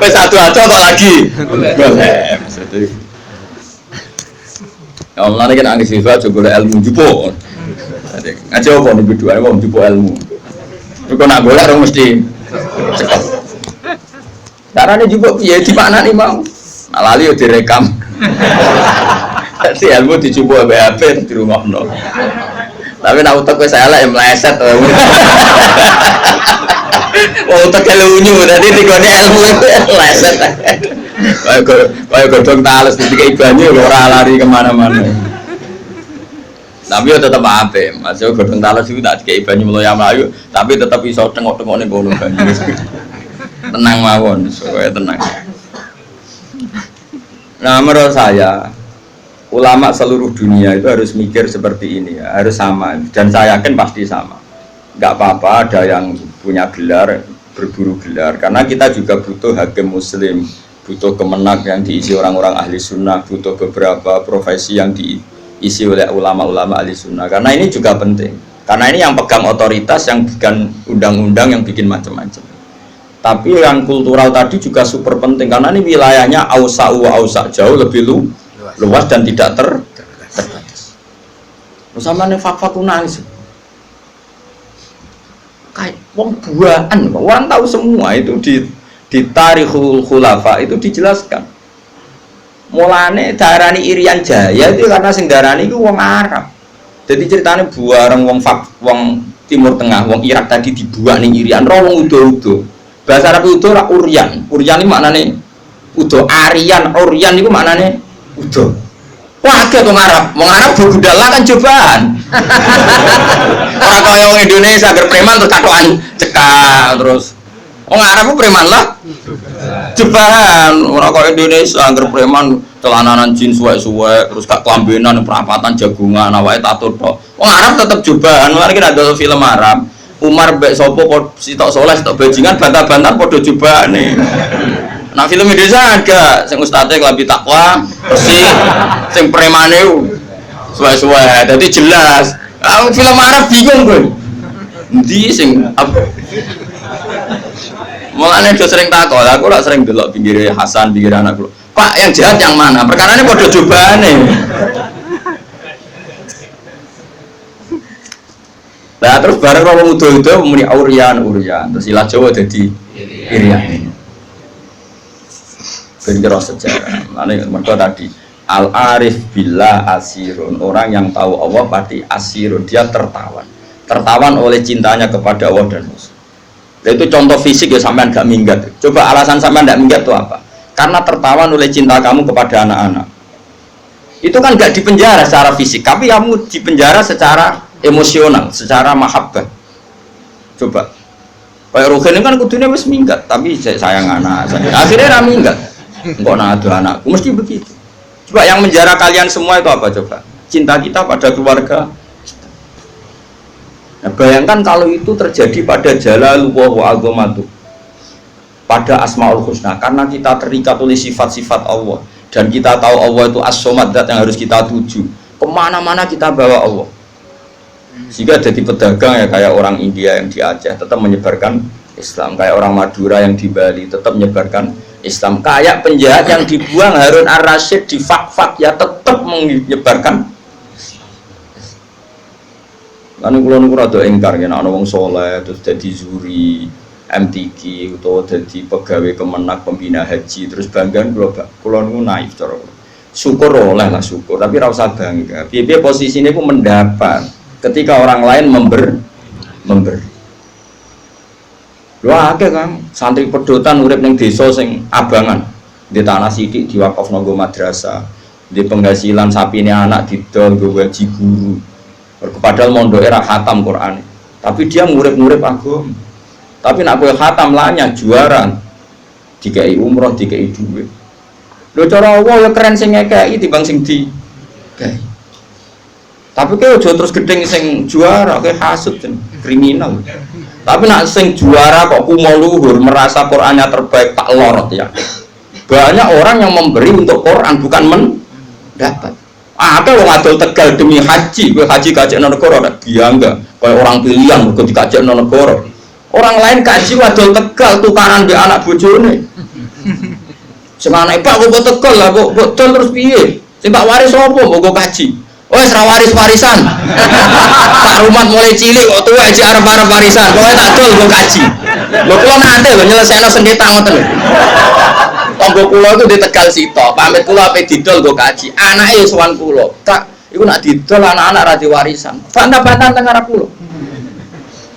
Wes satu-satu kok lagi. Golek. Ya Allah nek nang siswa juga golek ilmu jupuk. Ngaji apa nih berdua, mau jupuk ilmu. Kok nak golek dong mesti cepat. Caranya jupuk piye dimaknani mau. Lali yo direkam. Si ilmu dijupuk HP di rumah no. Tapi nak utek wis elek ya meleset. Wong utek lunyu dadi digone ilmu meleset. Kayak godhong tales dikei banyu ora lari kemana-mana. Tapi yo tetep apik, Mas yo godhong tales iku tak dikei banyu mlayu, tapi tetep iso tengok-tengok ning kono banyu. Tenang mawon, supaya tenang. Nah, menurut saya ulama seluruh dunia itu harus mikir seperti ini ya, harus sama, dan saya yakin pasti sama. Nggak apa-apa ada yang punya gelar, berburu gelar, karena kita juga butuh hakim muslim, butuh kemenak yang diisi orang-orang ahli sunnah, butuh beberapa profesi yang diisi oleh ulama-ulama ahli sunnah, karena ini juga penting, karena ini yang pegang otoritas, yang bikin undang-undang, yang bikin macam-macam. Tapi yang kultural tadi juga super penting, karena ini wilayahnya ausa jauh lebih luas dan tidak terbatas. Sama nih fakta nangis. Kayak wong buahan, orang tahu semua itu di Tarikhul Khulafa itu dijelaskan. Mulane darani Irian Jaya itu karena sing darani itu wong Arab. Jadi ceritanya buareng wong Timur Tengah, wong Irak tadi dibuat ning Irian, wong udo-udo. Bahasa Arab udo ra Uryan. Uryan iki maknane udo, Aryan, Uryan itu maknane udah. Wah, ada tuh Arab. Wong Arab budal kan cobaan. Orang kaya wong Indonesia agar preman terus katokan cekak terus. Wong Arab ku preman lah. Cobaan. Orang kaya Indonesia agar preman celananan jeans suwe-suwe terus gak kelambenan perapatan jagungan awake tato tok. Wong Arab tetep cobaan. Mari kita ada film Arab. Umar mbek sapa kok sitok soleh sitok bajingan bantah-bantah padha cobaane. Nah film Indonesia ada, sing ustadze kelambi takwa, bersih, sing premane suwe-suwe, jadi jelas. Film Arab bingung gue, ndi sing mulane do sering takol, aku lah sering delok pinggir Hasan, pinggir anakku. Pak yang jahat yang mana? Perkarane padha cobaane. Nah terus bareng wong udo-udo muni Uryan, terus ilah Jawa dadi Irian. Berkira sejarah, mereka tadi al-arif billah asirun, orang yang tahu Allah pasti asirun, dia tertawan oleh cintanya kepada Allah dan Rasul. Itu contoh fisik ya, sampean gak minggat. Coba alasan sampean gak minggat itu apa? Karena tertawan oleh cinta kamu kepada anak-anak. Itu kan gak dipenjara secara fisik, tapi kamu dipenjara secara emosional, secara mahabbah. Coba kayak Rogen ini kan kudunya wis minggat, tapi sayang anak, akhirnya ra minggat. Kok nak ada anakku, mesti begitu. Coba yang menjara kalian semua itu apa coba? Cinta kita pada keluarga. Nah, bayangkan kalau itu terjadi pada Jalalullah wa azamatuh, pada Asmaul Husna, karena kita terikat oleh sifat-sifat Allah. dan kita tahu Allah itu as-somad, zat yang harus kita tuju. Kemana-mana kita bawa Allah. Sehingga jadi pedagang ya kayak orang India yang di Aceh tetap menyebarkan Islam, kayak orang Madura yang di Bali tetap menyebarkan Islam, kayak penjahat yang dibuang Harun ar-Rasyid di Fak-Fak ya tetap menyebarkan. Kan kula niku rada engkar yen ana wong saleh terus dadi juri MTQ utawa dadi pegawai Kemenak pembina haji terus bangga kula niku naif cara. Syukur oleh lah syukur, tapi ora usah bangga. Piye-piye posisine ku mendapat ketika orang lain memberi. Lho akeh Kang, santri pedotan urip ning desa sing abangan, di tanah sithik diwakafno nggo madrasah, di penghasilan sapine anak didol nggo gaji guru. Padahal mondoke ra khatam Quran. Tapi dia ngurip-ngurip agama. Tapi nak kowe khatam lanya juara. Dikai umroh, dikai duit. Lho cara Allah ya keren sing ngekeki timbang sing di. Tapi kowe aja terus gedeng sing juara, kowe hasud kriminal. Tapi nak sing juara kok kumo luhur merasa Qur'annya terbaik tak lorot ya. Banyak orang yang memberi untuk Quran bukan mendapat. Ada wong adol Tegal demi haji, kowe haji kajekno negara nek biangga, koyo orang pilihan mergo dikajekno negara. Orang lain kaji adol Tegal tukaran mbek anak bojone. Sing anake Pak kok Tegal lah kok dol terus piye? Sing tak waris sapa mbok kaji? Wes ra waris-warisan. Pak Rumat mulai cilik kok tuwa aja arep-arep warisan. Kowe tak dol mbok kaji. Lho kula nate lho nyelesaikno sengketa ngoten lho. Tonggo kula itu di Tegal sitok, pamit kula ape didol nggo kaji. Anake sowan kula. Tak iku nak didol anak-anak ra diwarisan. Bantah-bantahan teng arep kula.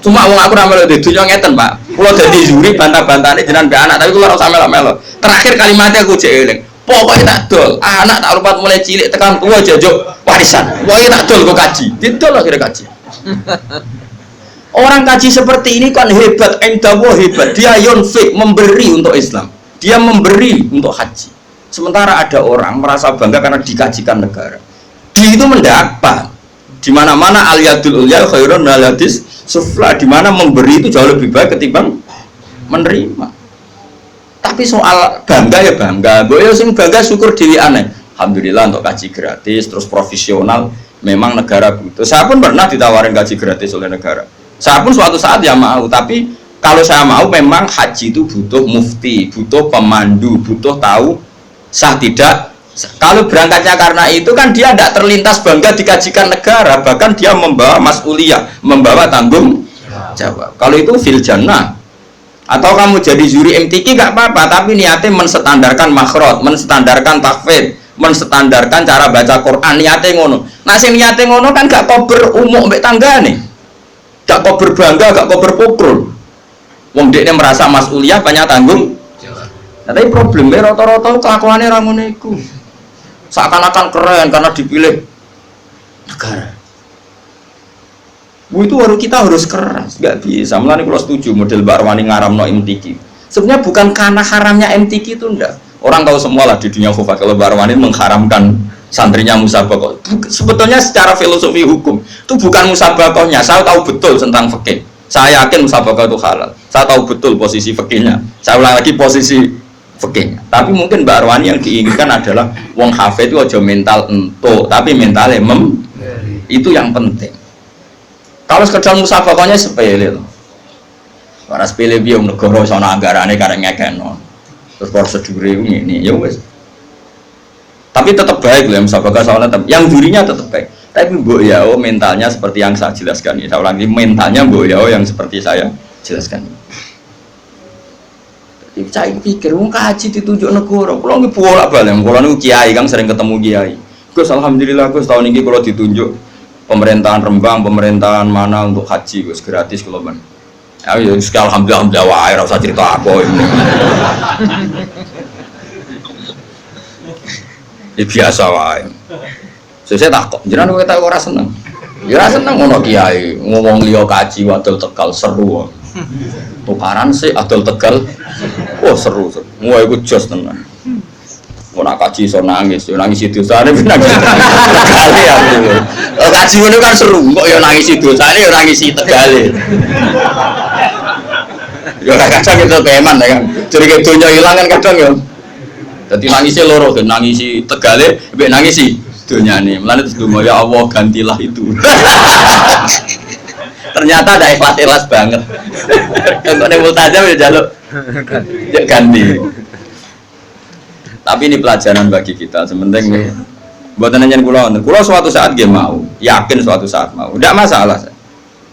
Cuma wong aku ra melu di dunya ngeten, Pak. Kula dadi juri bantah-bantahane jenengan mbek anak, tapi kula ora usah melo-melo. Terakhir kalimatnya aku jek eling. Pokoknya tak dol, anak tak rupat mulai cilik tekan tua jajuk warisan. Pokoknya tak dol kok kaji, didol akhirnya kaji. Orang kaji seperti ini kan hebat, endawo hebat. Dia yunfik, memberi untuk Islam. Dia memberi untuk haji. Sementara ada orang merasa bangga karena dikajikan negara. Dia itu mendapat. Di mana-mana al-yadul ulya khairun minal yadis sufla. Di mana memberi itu jauh lebih baik ketimbang menerima. Tapi soal bangga ya bangga, gue sing bangga syukur diri aneh. Alhamdulillah untuk kaji gratis, terus profesional. Memang negara butuh. Saya pun pernah ditawarin kaji gratis oleh negara. Saya pun suatu saat ya mau. Tapi kalau saya mau, memang haji itu butuh mufti, butuh pemandu, butuh tahu sah tidak. Kalau berangkatnya karena itu kan dia tidak terlintas bangga dikajikan negara, bahkan dia membawa mas'uliyah, membawa tanggung jawab. Kalau itu fil jannah. Atau kamu jadi juri MTQ gak apa-apa, tapi niatnya menstandarkan makhraj, menstandarkan tahfidz, menstandarkan cara baca Quran, niatnya ngono. Nah sing niatnya ngono kan gak kober umuk mbek tanggane. Gak kober bangga, gak kober pokrol. Wong dekne merasa mas'uliyah banyak tanggung. Nah, tapi problemnya rata-rata kelakuannya ra ngono iku. Seakan-akan keren karena dipilih negara. Itu kita harus keras, nggak bisa. Mulane kalau setuju model Mbak Arwani ngaramno MTQ. Sebenarnya bukan karena haramnya MTQ itu enggak. Orang tahu semua lah di dunia khufat kalau Mbak Arwani mengharamkan santrinya musabakoh. Sebetulnya secara filosofi hukum itu bukan musabakohnya. Saya tahu betul tentang fikih. Saya yakin musabakoh itu halal. Saya tahu betul posisi fikihnya. Saya ulang lagi posisi fikihnya. Tapi mungkin Mbak Arwani yang diinginkan adalah wong hafid itu aja mental entuk, tapi mentalnya itu yang penting. Kalau sekedar musabakohnya sepele loh. Karena sepele biar negara sana anggarannya karena ngekeno. Terus prosedur ini ya wes. Tapi tetap baik loh musabakoh soalnya yang jurinya tetap baik. Tapi Mbok Yao mentalnya seperti yang saya jelaskan ini. Saya ulangi mentalnya Mbok Yao yang seperti saya jelaskan. Jadi saya pikir wong kaji ditunjuk negara. Kalau nggih bolak-balik, kalau niku kiai kan sering ketemu kiai. Gus alhamdulillah Gus tahun ini kalau ditunjuk pemerintahan Rembang, pemerintahan mana untuk haji Gus gratis kalau ban. Ya alhamdulillah wae ora usah cerita aku ini. Ya biasa wae. Saya tak kok jenengan kowe tak ora seneng. Ya ora seneng ngono kiai ngomong liya kaji wadul Tegal seru. Tukaran sih adol Tegal. Oh seru. Wah iku jos tenan. Mau nak kaji so nangis itu soalnya nangis Tegale ya. Kaji itu kan seru, kok ya nangis itu soalnya ya nangis Tegale. Ya kadang itu keman ya kan. Jadi dunia hilang kan kadang ya. Dadi nangisnya loro kan, nangisi Tegale, mbek nangisi donyane. Mulane terus donga ya Allah gantilah itu. Ternyata ada ikhlas banget. Kok nek multazam ya jaluk ganti. Tapi ini pelajaran bagi kita. Sementing buat nanya kulo suatu saat dia mau, yakin suatu saat mau. Tidak masalah.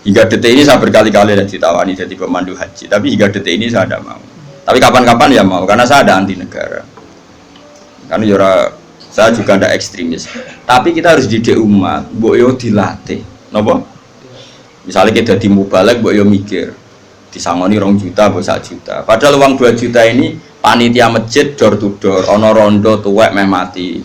Hingga detik ini saya berkali-kali ditawani jadi pemandu haji. Tapi hingga detik ini saya tidak mau. Tapi kapan-kapan ya mau, karena saya ada anti negara. Karena yura, saya juga tidak ekstremis. Tapi kita harus didik umat, boyo dilatih. Nopo? Misalnya kita di mubalek, boyo mikir. Disangoni 2 juta, boyo 1 juta. Padahal uang 2 juta ini panitia masjid door to door. Ono rondo tuwek meh mati.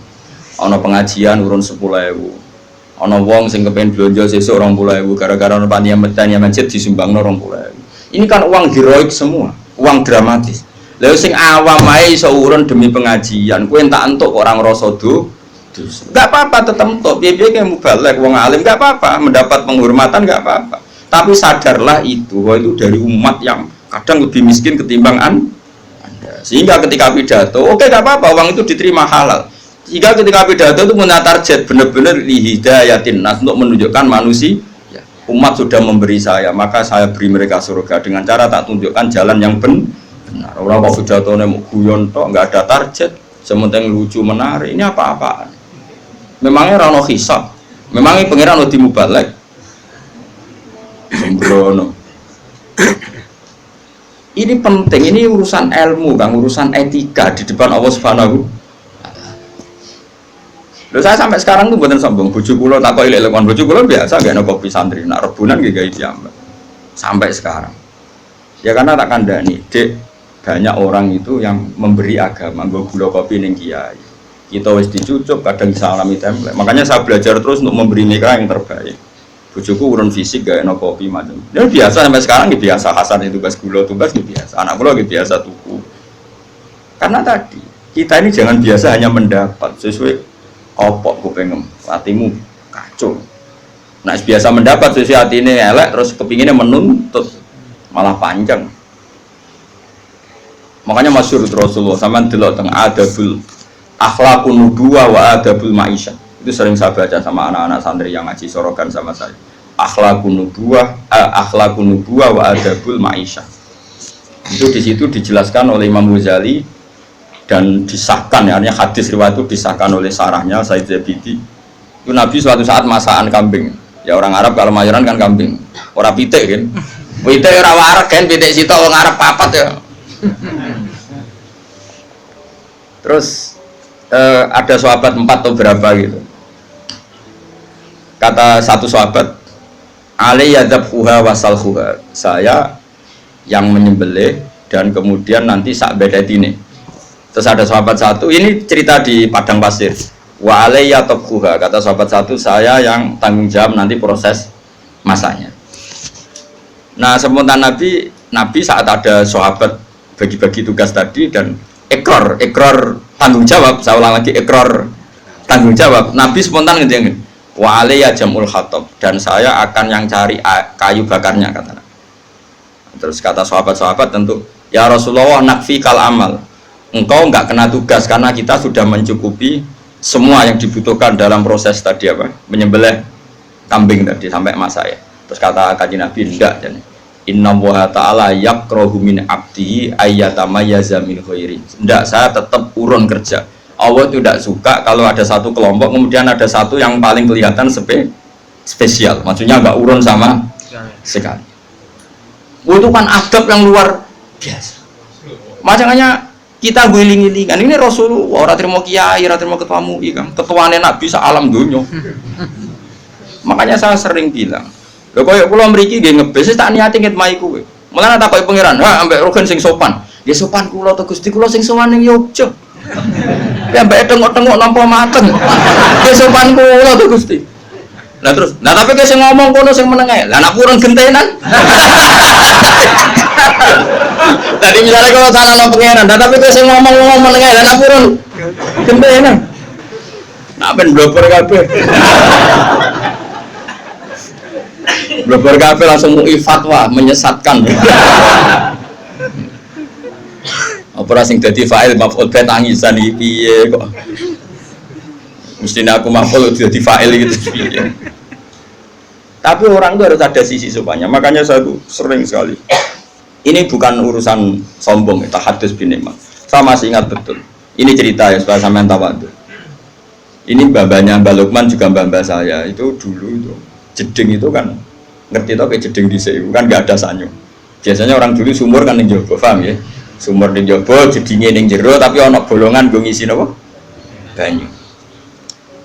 Ono pengajian urun 10.000. Ono wong sing kepen blonjo sesuk 20.000 gara-gara ono panitia masjid disumbangno 20.000. Ini kan uang heroik semua, uang dramatis. Lha sing awam ae iso urun demi pengajian, kowe entak entuk kok ora ngrasa dosa. Enggak apa-apa tetep entuk, piye-piye kayak mubalek wong alim enggak apa-apa, mendapat penghormatan enggak apa-apa. Tapi sadarlah itu, bahwa itu dari umat yang kadang lebih miskin ketimbang Anda. Sehingga ketika pidato, oke enggak apa-apa, uang itu diterima halal. Jika ketika pidato itu punya target benar-benar lihidayatin nas untuk menunjukkan manusia umat sudah memberi saya, maka saya beri mereka surga dengan cara tak tunjukkan jalan yang benar. Orang kok pidato mau guyon tok nggak ada target, sementing lucu menarik. Ini apa-apaan? Memangnya rano hisab, memangnya pangeran di mubalek sembrono. Ini penting, ini urusan ilmu, Kang, urusan etika di depan Allah Subhanahu. Loh, saya sampai sekarang tuh buatan sombong, bojo kula takok ilek-ilekon bojo kula biasa gak ana kopi santri, nak rebunan nggih gawe piyambak. Sampai sekarang. Ya karena tak kandhani, Dek, banyak orang itu yang memberi agama, nggo gula kopi ning kiai. Kita wis dicucuk, kadang disalami template. Makanya saya belajar terus untuk memberi mereka yang terbaik. Bojoku urun fisik gak ana kopi macam. Ya biasa sampai sekarang nggih biasa Hasan itu tugas gula, tugas nggih biasa. Anak kula nggih biasa tuku. Karena tadi, kita ini jangan biasa hanya mendapat sesuai opok kupengem, hatimu kacau. Nah biasa mendapat sesuai hati ini elek, terus kepinginnya menuntut malah panjang. Makanya masyhur Rasulullah sama delok teng adabul akhlaqun nubuwah wa adabul maisha. Itu sering saya baca sama anak-anak santri yang ngaji sorokan sama saya. Akhlaqun nubuwah wa adabul maisha. Itu di situ dijelaskan oleh Imam Ghazali dan disahkan, ya, artinya hadis riwayat itu disahkan oleh sarahnya Said Zabidi. Itu Nabi suatu saat masakan kambing. Ya orang Arab kalau mayoran kan kambing, orang pitik kan. Pitik orang warak kan, pitik sitok orang Arab papat ya. Terus ada sahabat 4 atau berapa gitu. Kata satu sahabat, Ali yadzabhuha wasalhuha. Saya yang menyembelih dan kemudian nanti sak bedatine. Terus ada sahabat satu, ini cerita di padang pasir. Wa alayya tabkhuha, kata sahabat satu, saya yang tanggung jawab nanti proses masaknya. Nah, spontan Nabi saat ada sahabat bagi-bagi tugas tadi dan ekor tanggung jawab, saya ulang lagi, ekor tanggung jawab. Nabi spontan ngejengin, wa alayya jamul khatab, dan saya akan yang cari kayu bakarnya, kata. Terus kata sahabat-sahabat tentu, ya Rasulullah nakfi kal amal. Engkau enggak kena tugas karena kita sudah mencukupi semua yang dibutuhkan dalam proses tadi apa menyembelih kambing tadi sampai masak ya. Terus kata Kanjeng Nabi enggak, jadi Inna wa ta'ala yakrahu min abdihi ayyatamayyaza min khairi. Enggak, saya tetap urun kerja. Allah itu tidak suka kalau ada satu kelompok kemudian ada satu yang paling kelihatan spesial. Maksudnya enggak urun sama sekali. Itu kan adab yang luar biasa. Makanya kita guling-gilingan ini Rasulullah ora terima kiai, ora terima ketua MUI kan, ketuane Nabi sak alam donya. Makanya saya sering bilang, lho koyo kula mriki nggih ngebes tak niati ngitmai kowe. Mulane tak koyo pangeran, ha ambek rogen sing sopan. Ya sopan kula to Gusti, kula sing sowan ning Yogya. Ya ambek tengok-tengok nampa mateng. Ya sopan kula to Gusti. Lah terus, nah tapi kowe sing ngomong kono sing meneng ae. Lah nek purun gentenan. Tadi misalnya kalau salah no pengenan, tapi kalau saya ngomong dengan anak purun, gentenan. Nak ben blogger kabeh. Blogger kabeh langsung mui fatwa menyesatkan. Apa sing dadi fa'il maf'ul ben tangisan iki piye kok. Mestinya aku maf'ul dadi fa'il gitu piye. Tapi orang itu harus ada sisi sopannya. Makanya saya tuh sering sekali. Ini bukan urusan sombong, tahadus bin nikmat. Saya masih ingat betul. Ini cerita ya supaya sampean tawadhu. Ini mbah-mbahnya Mbah Lukman juga mbah-mbah saya. Itu dulu itu jeding itu kan ngerti tau kayak jeding di sewu kan nggak ada sanyo. Biasanya orang dulu sumur kan ning jaba, paham ya? Sumur ning jaba, jedinge ning jero tapi ana bolongan nggo ngisi napa? Banyu.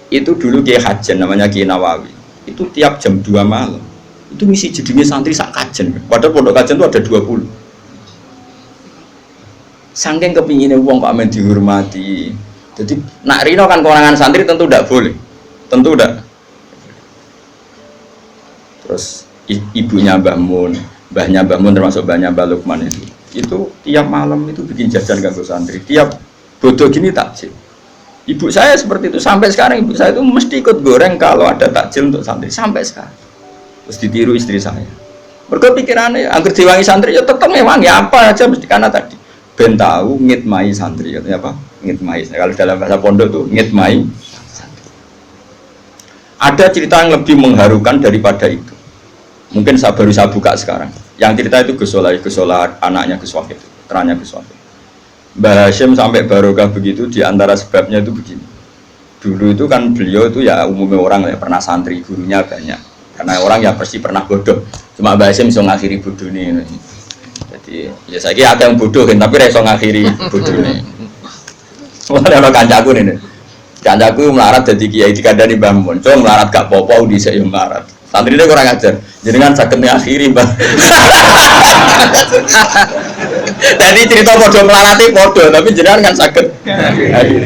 Itu dulu Kiai Hajen namanya Kiai Nawawi. Itu tiap jam 2 malam itu ngisi jedinge santri sak kajen. Padahal pondok kajen itu ada 20. Saking kepingine wong Pak men dihormati. Jadi nak rino kan kewenangan santri tentu tidak boleh. Tentu tidak. Terus ibunya Mbah Mun, mbahnya Mbah Mun termasuk mbahnya Mbah Lukman itu tiap malam itu bikin jajan kanggo santri. Tiap bodoh gini takjil. Ibu saya seperti itu sampai sekarang. Ibu saya itu mesti ikut goreng kalau ada takjil untuk santri sampai sekarang. Terus ditiru istri saya. Mergo pikirannya angger diwangi santri ya tetep mewangi apa aja mesti karena tadi ben tahu ngitmai santri katanya apa? Ngitmai. Kalau dalam bahasa pondok tuh ngitmai santri. Ada cerita yang lebih mengharukan daripada itu. Mungkin saya baru buka sekarang. Yang cerita itu Gus Solah anaknya Gus Wahid, putranya Gus Wahid. Mbah Hashim sampai barokah begitu di antara sebabnya itu begini. Dulu itu kan beliau itu ya umumnya orang ya pernah santri, gurunya banyak. Karena orang ya pasti pernah bodoh. Cuma Mbah Hashim bisa ngakhiri bodoh ini. Jadi ya saya kira ada yang bodoh kan, tapi bisa ngakhiri bodoh ini. Ada kancaku ini. Kancaku melarat jadi kiai dikandani Mbah Mun. Cuma melarat gak popo di saya melarat. Santri dia kurang ajar. Jenengan saged ngakhiri, Mbah. Jadi cerita podo melarati podo, tapi jenengan kan saged.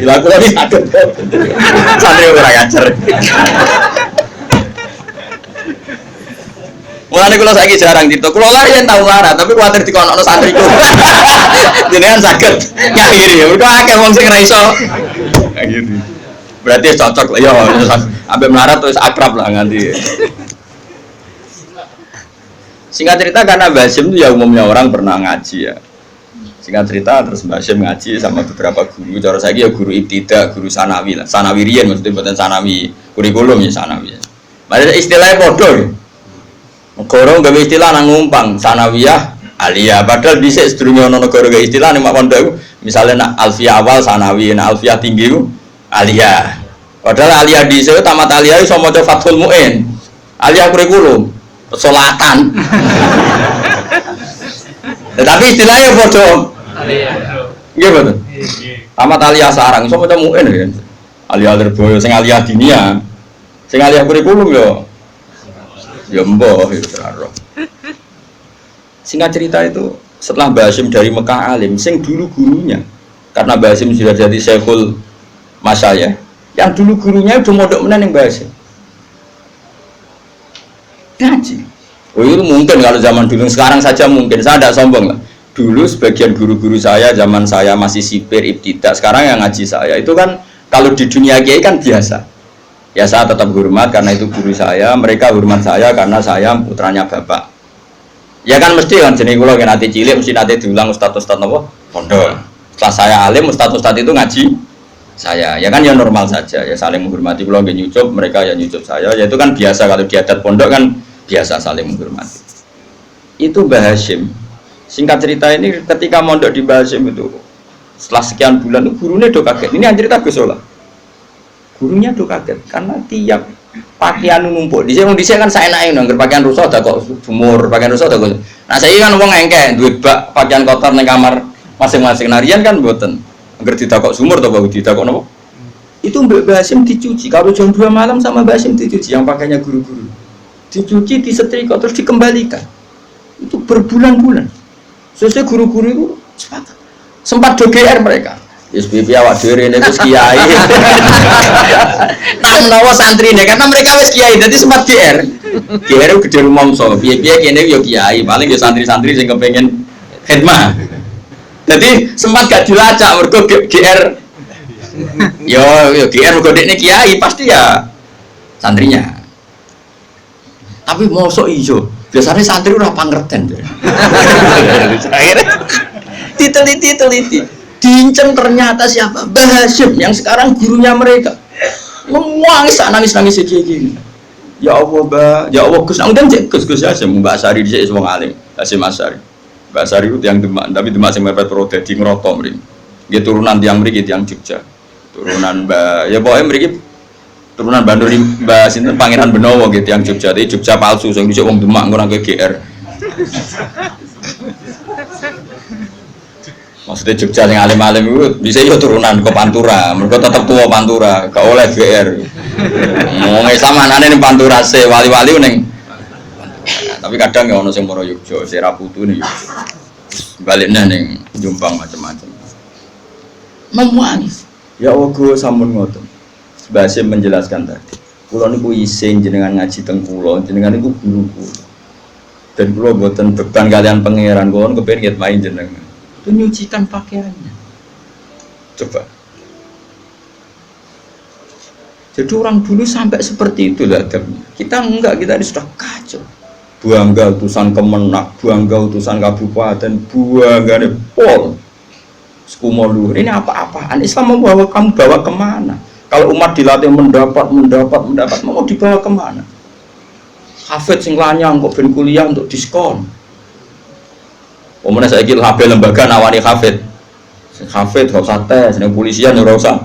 Dilakukan ini saged. Santri kurang ajar. Mulane kula saiki jarang gitu. Kula lari yen tau melarat, tapi kuwatir dikonokno santriku. Jenengan saged ngakhiri. Mergo akeh wong sing ora iso. Ngakhiri. Berarti cocok lah ya. Ambek melarat terus akrab lah nganti. Singkat cerita karena Mbah Hashim itu ya umumnya orang pernah ngaji ya. Singkat cerita terus Mbah Hashim ngaji sama beberapa guru. Cara saya ya guru ibtidah, guru sanawi lah. Sanawi riyen maksudnya bukan sanawi kurikulum ya sanawi. Maksudnya istilahnya bodoh ya. Negara gawe istilah nang ngumpang sanawiyah aliyah. Padahal bisa sedurunge ana negara gawe istilah ning mak pondok misalnya nak alfiyah awal sanawi, nak alfiyah tinggi aliyah. Padahal aliyah dhisik tamat aliyah iso maca Fathul Muin. Aliyah kurikulum pesolatan. Tetapi istilahnya bodoh. Nggih betul. Tamat aliyah sarang iso maca Muin kan. Aliyah Lirboyo sing aliyah dinia. Sing aliyah kurikulum ya mbah itu teraro. Singkat cerita itu setelah Mbah Hashim dari Mekah alim, sing dulu gurunya karena Mbah Hashim sudah jadi Syekhul Masyayikh, yang dulu gurunya udah mondok menan yang Mbah Hashim ngaji. Oh itu mungkin kalau zaman dulu, sekarang saja mungkin, saya tidak sombong lah. Dulu sebagian guru-guru saya zaman saya masih sipir ibtidah, sekarang yang ngaji saya itu kan kalau di dunia kiai kan biasa. Ya saya tetap hormat karena itu guru saya, mereka hormat saya karena saya putranya bapak. Ya kan mesti kan jenis kula kan nanti cilik mesti nanti diulang ustaz-ustaz apa? Pondok. Setelah saya alim ustaz-ustaz itu ngaji saya. Ya kan ya normal saja ya saling menghormati. Kula nggih nyucup, mereka ya nyucup saya. Ya itu kan biasa kalau di adat pondok kan biasa saling menghormati. Itu Mbah Hashim. Singkat cerita ini ketika mondok di Mbah Hashim itu setelah sekian bulan itu gurunya do kaget. Ini yang cerita Gus Solah. Gurunya tuh kaget karena tiap pakaian numpuk di sini kan saya naik nangger pakaian rusak ada kok sumur pakaian rusak ada kok. Nah saya kan wong engke duit bak pakaian kotor di kamar masing-masing narian kan buatan agar tidak kok sumur atau tidak kok nopo itu Mbah Hashim dicuci kalau jam 2 malam sama Mbah Hashim dicuci yang pakainya guru-guru dicuci disetrika terus dikembalikan itu berbulan-bulan sesuai guru-guru itu sempat do GR mereka. SPP awak dhewe rene wis kiai. Tak menawa santrine karena mereka wis kiai dadi sempat GR. GR gede rumangsa. Piye-piye kene yo kiai, paling yo santri-santri sing kepengin khidmah. Dadi sempat gak dilacak mergo GR. Yo GR mergo dekne kiai pasti ya santrinya. Tapi mosok iso. Biasanya santri ora pangerten. Diteliti. Diinceng ternyata siapa? Mbah Hasyim yang sekarang gurunya mereka. Nangis nangis gini. Ya Allah, Mbak. Ya Allah, Gus. Nang Gus Hasyim Mbak Asari dhisik wong alim. Hasyim Asari. Mbak Asari itu yang Demak, tapi Demak sing mepet pro dadi ngroto mriki. Nggih turunan tiyang mriki tiyang Jogja. Turunan Mbak, ya pokoke mriki turunan Bandur Mbak sinten Pangeran Benowo nggih tiyang Jogja. Tapi Jogja palsu sing dhisik wong Demak ngono ke GR. Maksudnya Jogja yang alim-alim itu bisa yo turunan ke Pantura, mereka tetap tua Pantura, gak oleh GR. Ngomong Islam anane ning Pantura se wali-wali neng. Tapi kadang ya ono sing moro Yogya, Sera Putu nih. Baliknya neng Jombang macam-macam. Memuangis. Ya Allah sampun ngoten. Sebase menjelaskan tadi. Kula niku isin jenengan ngaji teng kula, jenengan niku guru kula. Dan kula boten beban kalian pangeran, kula kepengin main jenengan. Itu nyucikan pakaiannya. Coba. Jadi orang dulu sampai seperti itu adabnya. Kita enggak, kita ini sudah kacau. Buangga utusan Kemenak, buangga utusan kabupaten, buangga Pol. Sekumo luhur. Ini apa-apaan? Islam membawa kamu bawa kemana? Kalau umat dilatih mendapat, mau dibawa kemana? Hafid sing lanyang kok ben kuliah untuk diskon. Omongnya saya kira HP lembaga nawani hafid gak usah tes, polisian gak usah.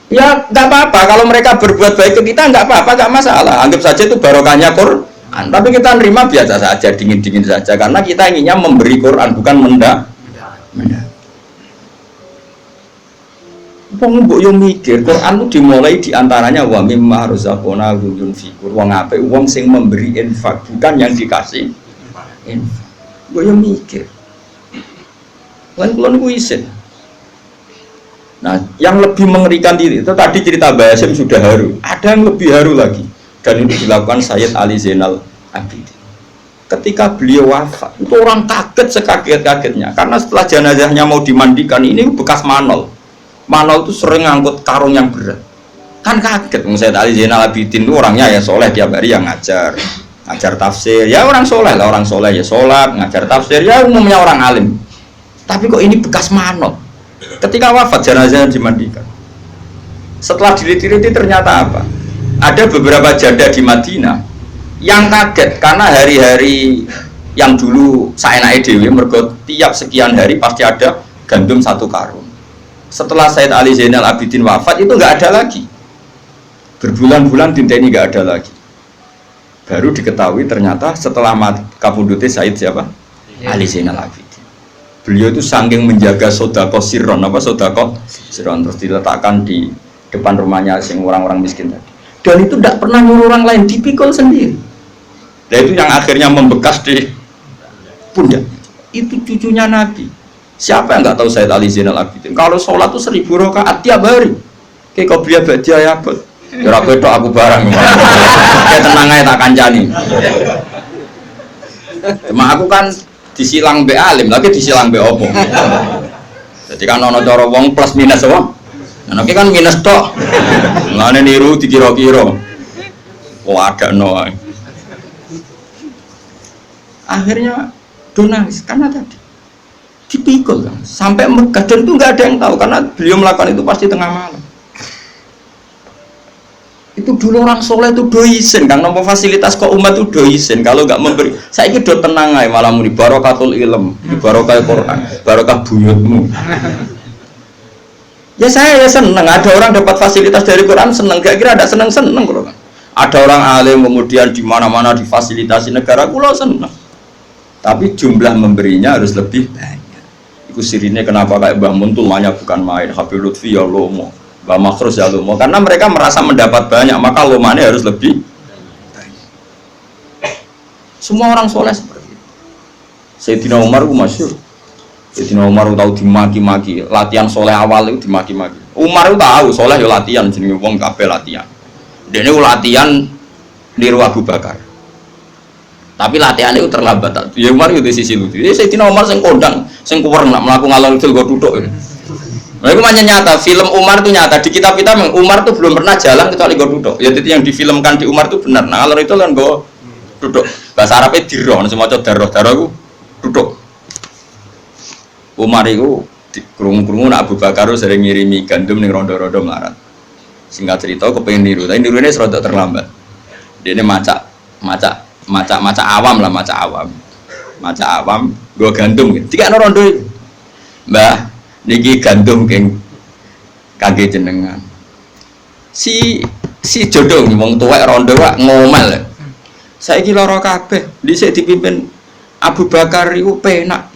Ya nggak apa-apa kalau mereka berbuat baik ke kita, nggak apa-apa, nggak masalah. Anggap saja itu barokahnya Quran. Tapi kita nerima biasa saja, dingin-dingin saja, karena kita inginnya memberi Quran, bukan menda. Wong mbok yo mikir Quran itu dimulai diantaranya wa mimma razaqna yunfiqun. Wong apik wong sing memberi infak, bukan yang dikasih infak. Gue yang mikir, kan kulon gue isin. Nah, yang lebih mengerikan diri itu tadi cerita Mbah Hasyim sudah haru. Ada yang lebih haru lagi, dan ini dilakukan Sayyid Ali Zainal Abidin. Ketika beliau wafat, itu orang kaget sekaget-kagetnya, karena setelah jenazahnya mau dimandikan, ini bekas manol. Manol itu sering ngangkut karung yang berat. Kan kaget, Sayyid Ali Zainal Abidin itu orangnya ya soleh, tiap hari yang ngajar tafsir, ya orang soleh ya sholat, ngajar tafsir, ya umumnya orang alim. Tapi kok ini bekas manot. Ketika wafat jenazahnya dimandikan. Setelah diliti-liti ternyata apa? Ada beberapa janda di Madinah yang kaget karena hari-hari yang dulu saenake dhewe mergo tiap sekian hari pasti ada gandum 1 karung. Setelah Sayyid Ali Zainal Abidin wafat itu nggak ada lagi. Berbulan-bulan dinteni nggak ada lagi. Baru diketahui ternyata setelah kapundute Said siapa? Ali Zainal Abidin. Beliau itu saking menjaga sodako sirron, sodako sirron, terus diletakkan di depan rumahnya sing orang-orang miskin tadi. Dan itu tidak pernah nyuruh orang lain, dipikul sendiri. Dan itu yang akhirnya membekas di pundak. Itu cucunya Nabi. Siapa yang nggak tahu Said Ali Zainal Abidin? Kalau sholat itu 1000 rakaat tiap hari. Kayak kau beli baca ya apa? Ora ketok aku barang. Kayak tenang aja tak kancani. Cuma aku kan disilang mbek alim, lagi disilang mbek opo. Jadi kan ono cara wong plus minus apa? Nah, kan minus tok. Ngene niru dikira-kira. Oh ada no. Akhirnya donalis karena tadi dipikul kan sampai Mekah, dan itu nggak ada yang tahu karena beliau melakukan itu pasti tengah malam. Itu dulu orang soleh itu doisen kan, nomor fasilitas kok umat itu doisen kalau nggak memberi. Saya ini do tenang aja malam ini barokatul ilm, barokah Quran, barokah buyutmu. Ya saya ya seneng, ada orang dapat fasilitas dari Quran seneng, gak kira ada seneng kalau kan. Ada orang alim kemudian di mana-mana difasilitasi negara, kulo seneng. Tapi jumlah memberinya harus lebih banyak. Itu sirinya kenapa kayak Mbah Mun tulmanya bukan main, Habib Lutfi ya lomo. Mbak Makhrus ya lomo, karena mereka merasa mendapat banyak, maka lomanya harus lebih banyak. Semua orang soleh seperti itu. Sayyidina Umar itu masyhur. Sayyidina Umar itu tahu dimaki-maki, latihan soleh awal itu dimaki-maki. Umar itu tahu soleh ya latihan, jenenge wong kabeh latihan. Dene latihan niru Abu Bakar. Tapi latihan itu terlambat. Ya Umar itu di sisi lucu. Jadi Sayyidina Umar sing kondang, sing kuwern nak mlaku ngalor itu go duduk. Nah, itu macam nyata, film Umar itu nyata. Di kitab kita Umar itu belum pernah jalan kecuali gue duduk. Ya jadi yang difilmkan di Umar itu benar. Nah kalau itu kan gue duduk. Bahasa Arabnya dirah, semua cowok darah itu duduk. Umar itu krungu-krungu nak Abu Bakar sering ngirimi gandum ning rondo-rondo melarat. Singkat cerita kepengen niru, tapi nirunya serodok terlambat. Dia ini maca awam lah, maca awam, gua gandum gitu. Tiga rondo itu, Mbah, niki gandum kangge jenengan. Si jodoh wong tuwek rondo wak ngomel. Saiki lara kabeh, dhisik dipimpin Abu Bakar iku penak.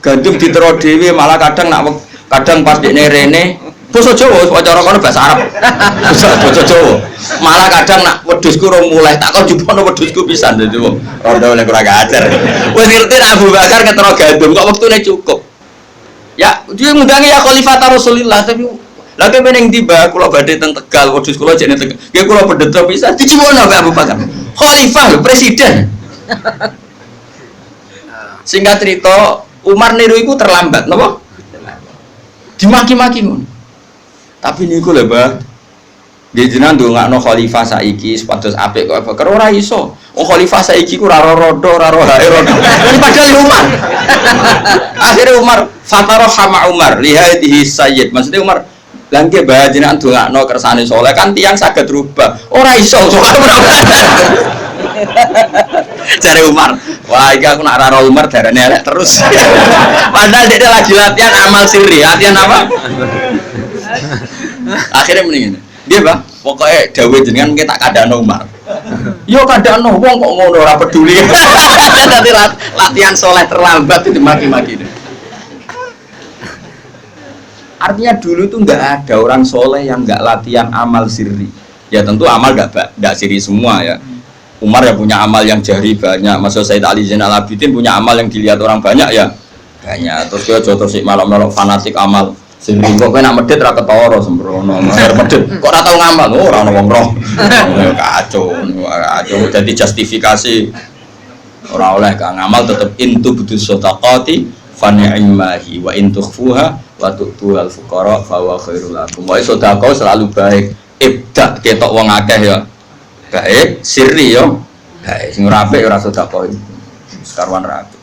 Gandum ditero dhewe malah kadang pas dekne rene basa Jawa, cara kono bahasa Arab. Basa Jawa. Malah kadang nak wedhusku ora mulai, tak kon jupono wedhusku pisan dadi wong rondo oleh kurang ajar. Wis ngerti Abu Bakar ketero gandum kok wektune cukup. Ya, dia ngundangi ya Khalifah Rasulillah tapi lagi meneng tiba, kalau badai teng Tegal, wedhus kula jane Tegal. Nggih kula bedheta pisan dijiwono Pak Abu Bakar. Khalifah lho, presiden. Singkat cerita, Umar niru iku terlambat, napa? Dimaki-maki ngono. Tapi niku lho, Mbah. Nggih jenengan ndongakno khalifah saiki sepados apik kok Bakar ora iso. Wong khalifah saiki ku ora rodo, ora hae rodo. Padahal Umar. Akhirnya Umar fatara sama Umar, lihadihi sayyid. Maksudnya Umar langke bah jenengan ndongakno kersane saleh kan tiyang saged rubah. Ora iso soal Jare Umar, wah iki aku nak ora Umar darane elek terus. Padahal dia lagi latihan amal sirri, latihan apa? Akhirnya mendingin. Dia bah, pokoknya dawuh jenengan mungkin tak kadano Umar. Yo kadano wong kok ngono ora peduli. Dadi latihan saleh terlambat itu maki-maki. Artinya dulu itu nggak ada orang soleh yang nggak latihan amal sirri. Ya tentu amal nggak sirri semua ya. Umar ya punya amal yang jari banyak. Maksud Sayyid Ali Zainal Abidin punya amal yang dilihat orang banyak ya banyak. Terus dia terus malam-malam fanatik amal sirri. Kok nak medit ra ketara sembrono. Medit kok ora tau ngamal. Oh ora ono wong roh. Kacau. Jadi justifikasi ora oleh ka ngamal tetep intu budus shadaqati fa ni'mahi wa in tukhfuha wa tu'tu al fuqara fa huwa khairul lakum. Wa sedekah selalu baik. Ibda ketok wong akeh ya. Baik, sirri yo. Baik, sing ora apik ora sedekah. Sekarwan ra apik.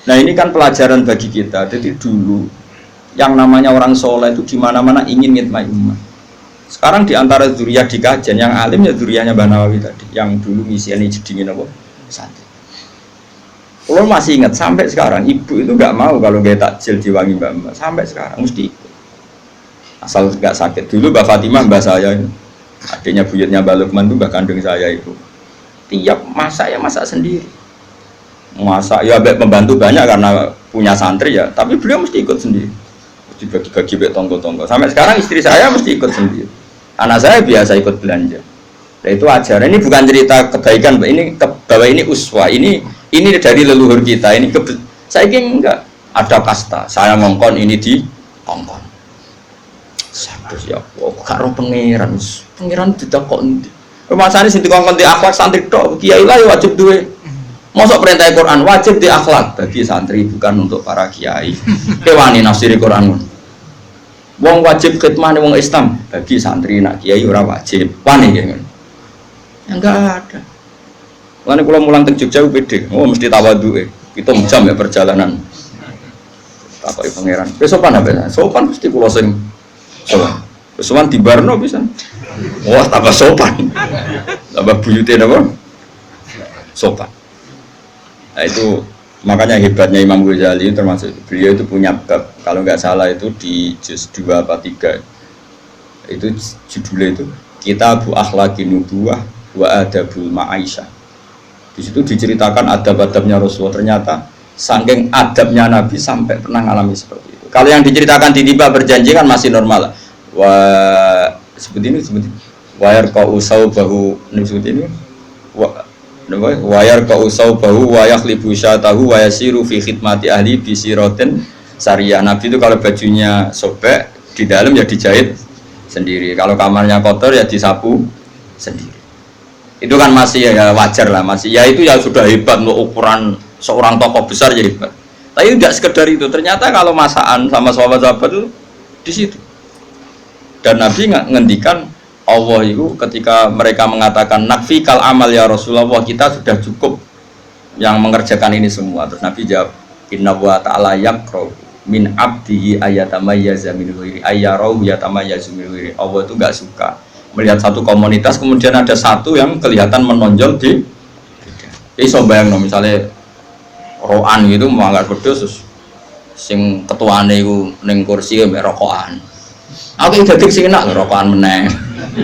Nah, ini kan pelajaran bagi kita. Jadi dulu yang namanya orang soleh itu di mana-mana ingin ngitmai umat. Sekarang di antara zuriyah di kajian yang alim ya zuriyahnya Mbah Nawawi tadi, yang dulu misiannya jedingin apa? Santri. Kalau masih ingat sampai sekarang ibu itu nggak mau kalau dia takjil diwangi mbak sampai sekarang mesti ikut asal nggak sakit. Dulu Mbak Fatimah mbak saya ini adiknya buyutnya Mbak Lukman itu mbak kandung saya itu tiap masak ya masak sendiri, masak ya membantu banyak karena punya santri ya, tapi beliau mesti ikut sendiri, mesti bagi-bagi tonggo-tonggo. Sampai sekarang istri saya mesti ikut sendiri, anak saya biasa ikut belanja. Nah, itu ajaran. Ini bukan cerita kebaikan, ini bahwa ini uswah, ini dari leluhur kita. Ini saya ingin enggak ada kasta. Saya ngongkon ini di ngongkon. Sabtu ya, karo pangeran tidak kok. Pemasane sing dikongkon di akhlak santri tok, kiai lah wajib duwe. Mosok perintah Quran wajib di akhlak bagi santri bukan untuk para kiai. Kewani nafsiri Quran. Wong wajib khidmah wong Islam bagi santri nak kiai ora wajib. Wani nggih. Yang enggak ada. Lalu kalau mulang teng Jogja pede, oh mesti tawadhu kita jam ya perjalanan. Takoki pangeran. Sopan apa? Sopan mesti kula sing sopan. Sopan di Barno bisa. Wah, tambah sopan. Tambah buyute napa? Sopan. Nah itu makanya hebatnya Imam Ghazali termasuk beliau itu punya bab kalau nggak salah itu di juz 2 apa 3. Itu judulnya itu Kitabul Akhlaqin Nubuwah wa Adabul Ma'aisyah. Di situ diceritakan adab-adabnya Rasulullah. Ternyata saking adabnya Nabi sampai pernah ngalami seperti itu. Kalau yang diceritakan tiba-tiba berjanji kan masih normal. Seperti ini wayar kau usau bahu seperti ini. Wayar kau usau bahu wayak libu syatahu wayasiru fi khidmati ahli bisiroten syariah. Nabi itu kalau bajunya sobek di dalam ya dijahit sendiri. Kalau kamarnya kotor ya disapu sendiri. Itu kan masih ya wajar lah, masih ya itu ya sudah hebat untuk ukuran seorang tokoh besar ya hebat. Tapi tidak sekedar itu, ternyata kalau masakan sama sahabat-sahabat itu di situ. Dan Nabi ngendikan Allah itu ketika mereka mengatakan nakfi kal amal ya Rasulullah, kita sudah cukup yang mengerjakan ini semua. Terus Nabi jawab Inna wa ta'ala yaqra min abdihi ayatamayyaza min ghairi ayyarahu yatamayyazu min ghairi. Allah itu enggak suka melihat satu komunitas kemudian ada satu yang kelihatan menonjol di iso bayangno misalnya roan gitu mangkat wedhus terus sing ketuane iku ning kursi mbek rokokan. Aku iki dadi sing enak rokokan meneh.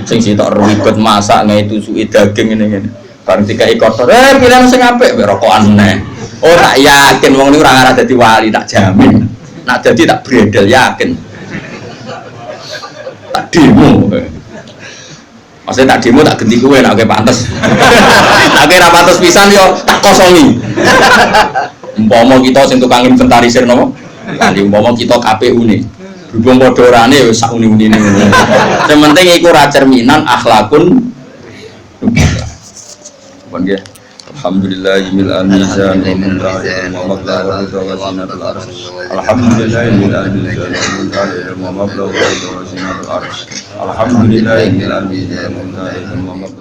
Sing sitok ribet masak ngene tusuki daging ngene-ngene. Bareng dikai kotor, pilihan sing apik mbek rokokan meneh. Oh tak yakin wong niku ora ngarep dadi wali tak jamin. Nak dadi tak bredel yakin. Tak demo. Maksudnya tak demo tak ganti kowe nek kowe pantes. Nek kowe ora pantes pisan yo tak kosongi. Umpama kita sing tukang inventarisir napa? Kan umpama kita KPU ne. Berhubung padha orane wis sak uni-unine. Sing penting iku ra cerminan akhlakun. Pun nggih. Alhamdulillahil mizan wa maqdar wa zinatul arsh. Alhamdulillahil mizan wa maqdar wa zinatul arsh. Alhamdulillahil mizan wa maqdar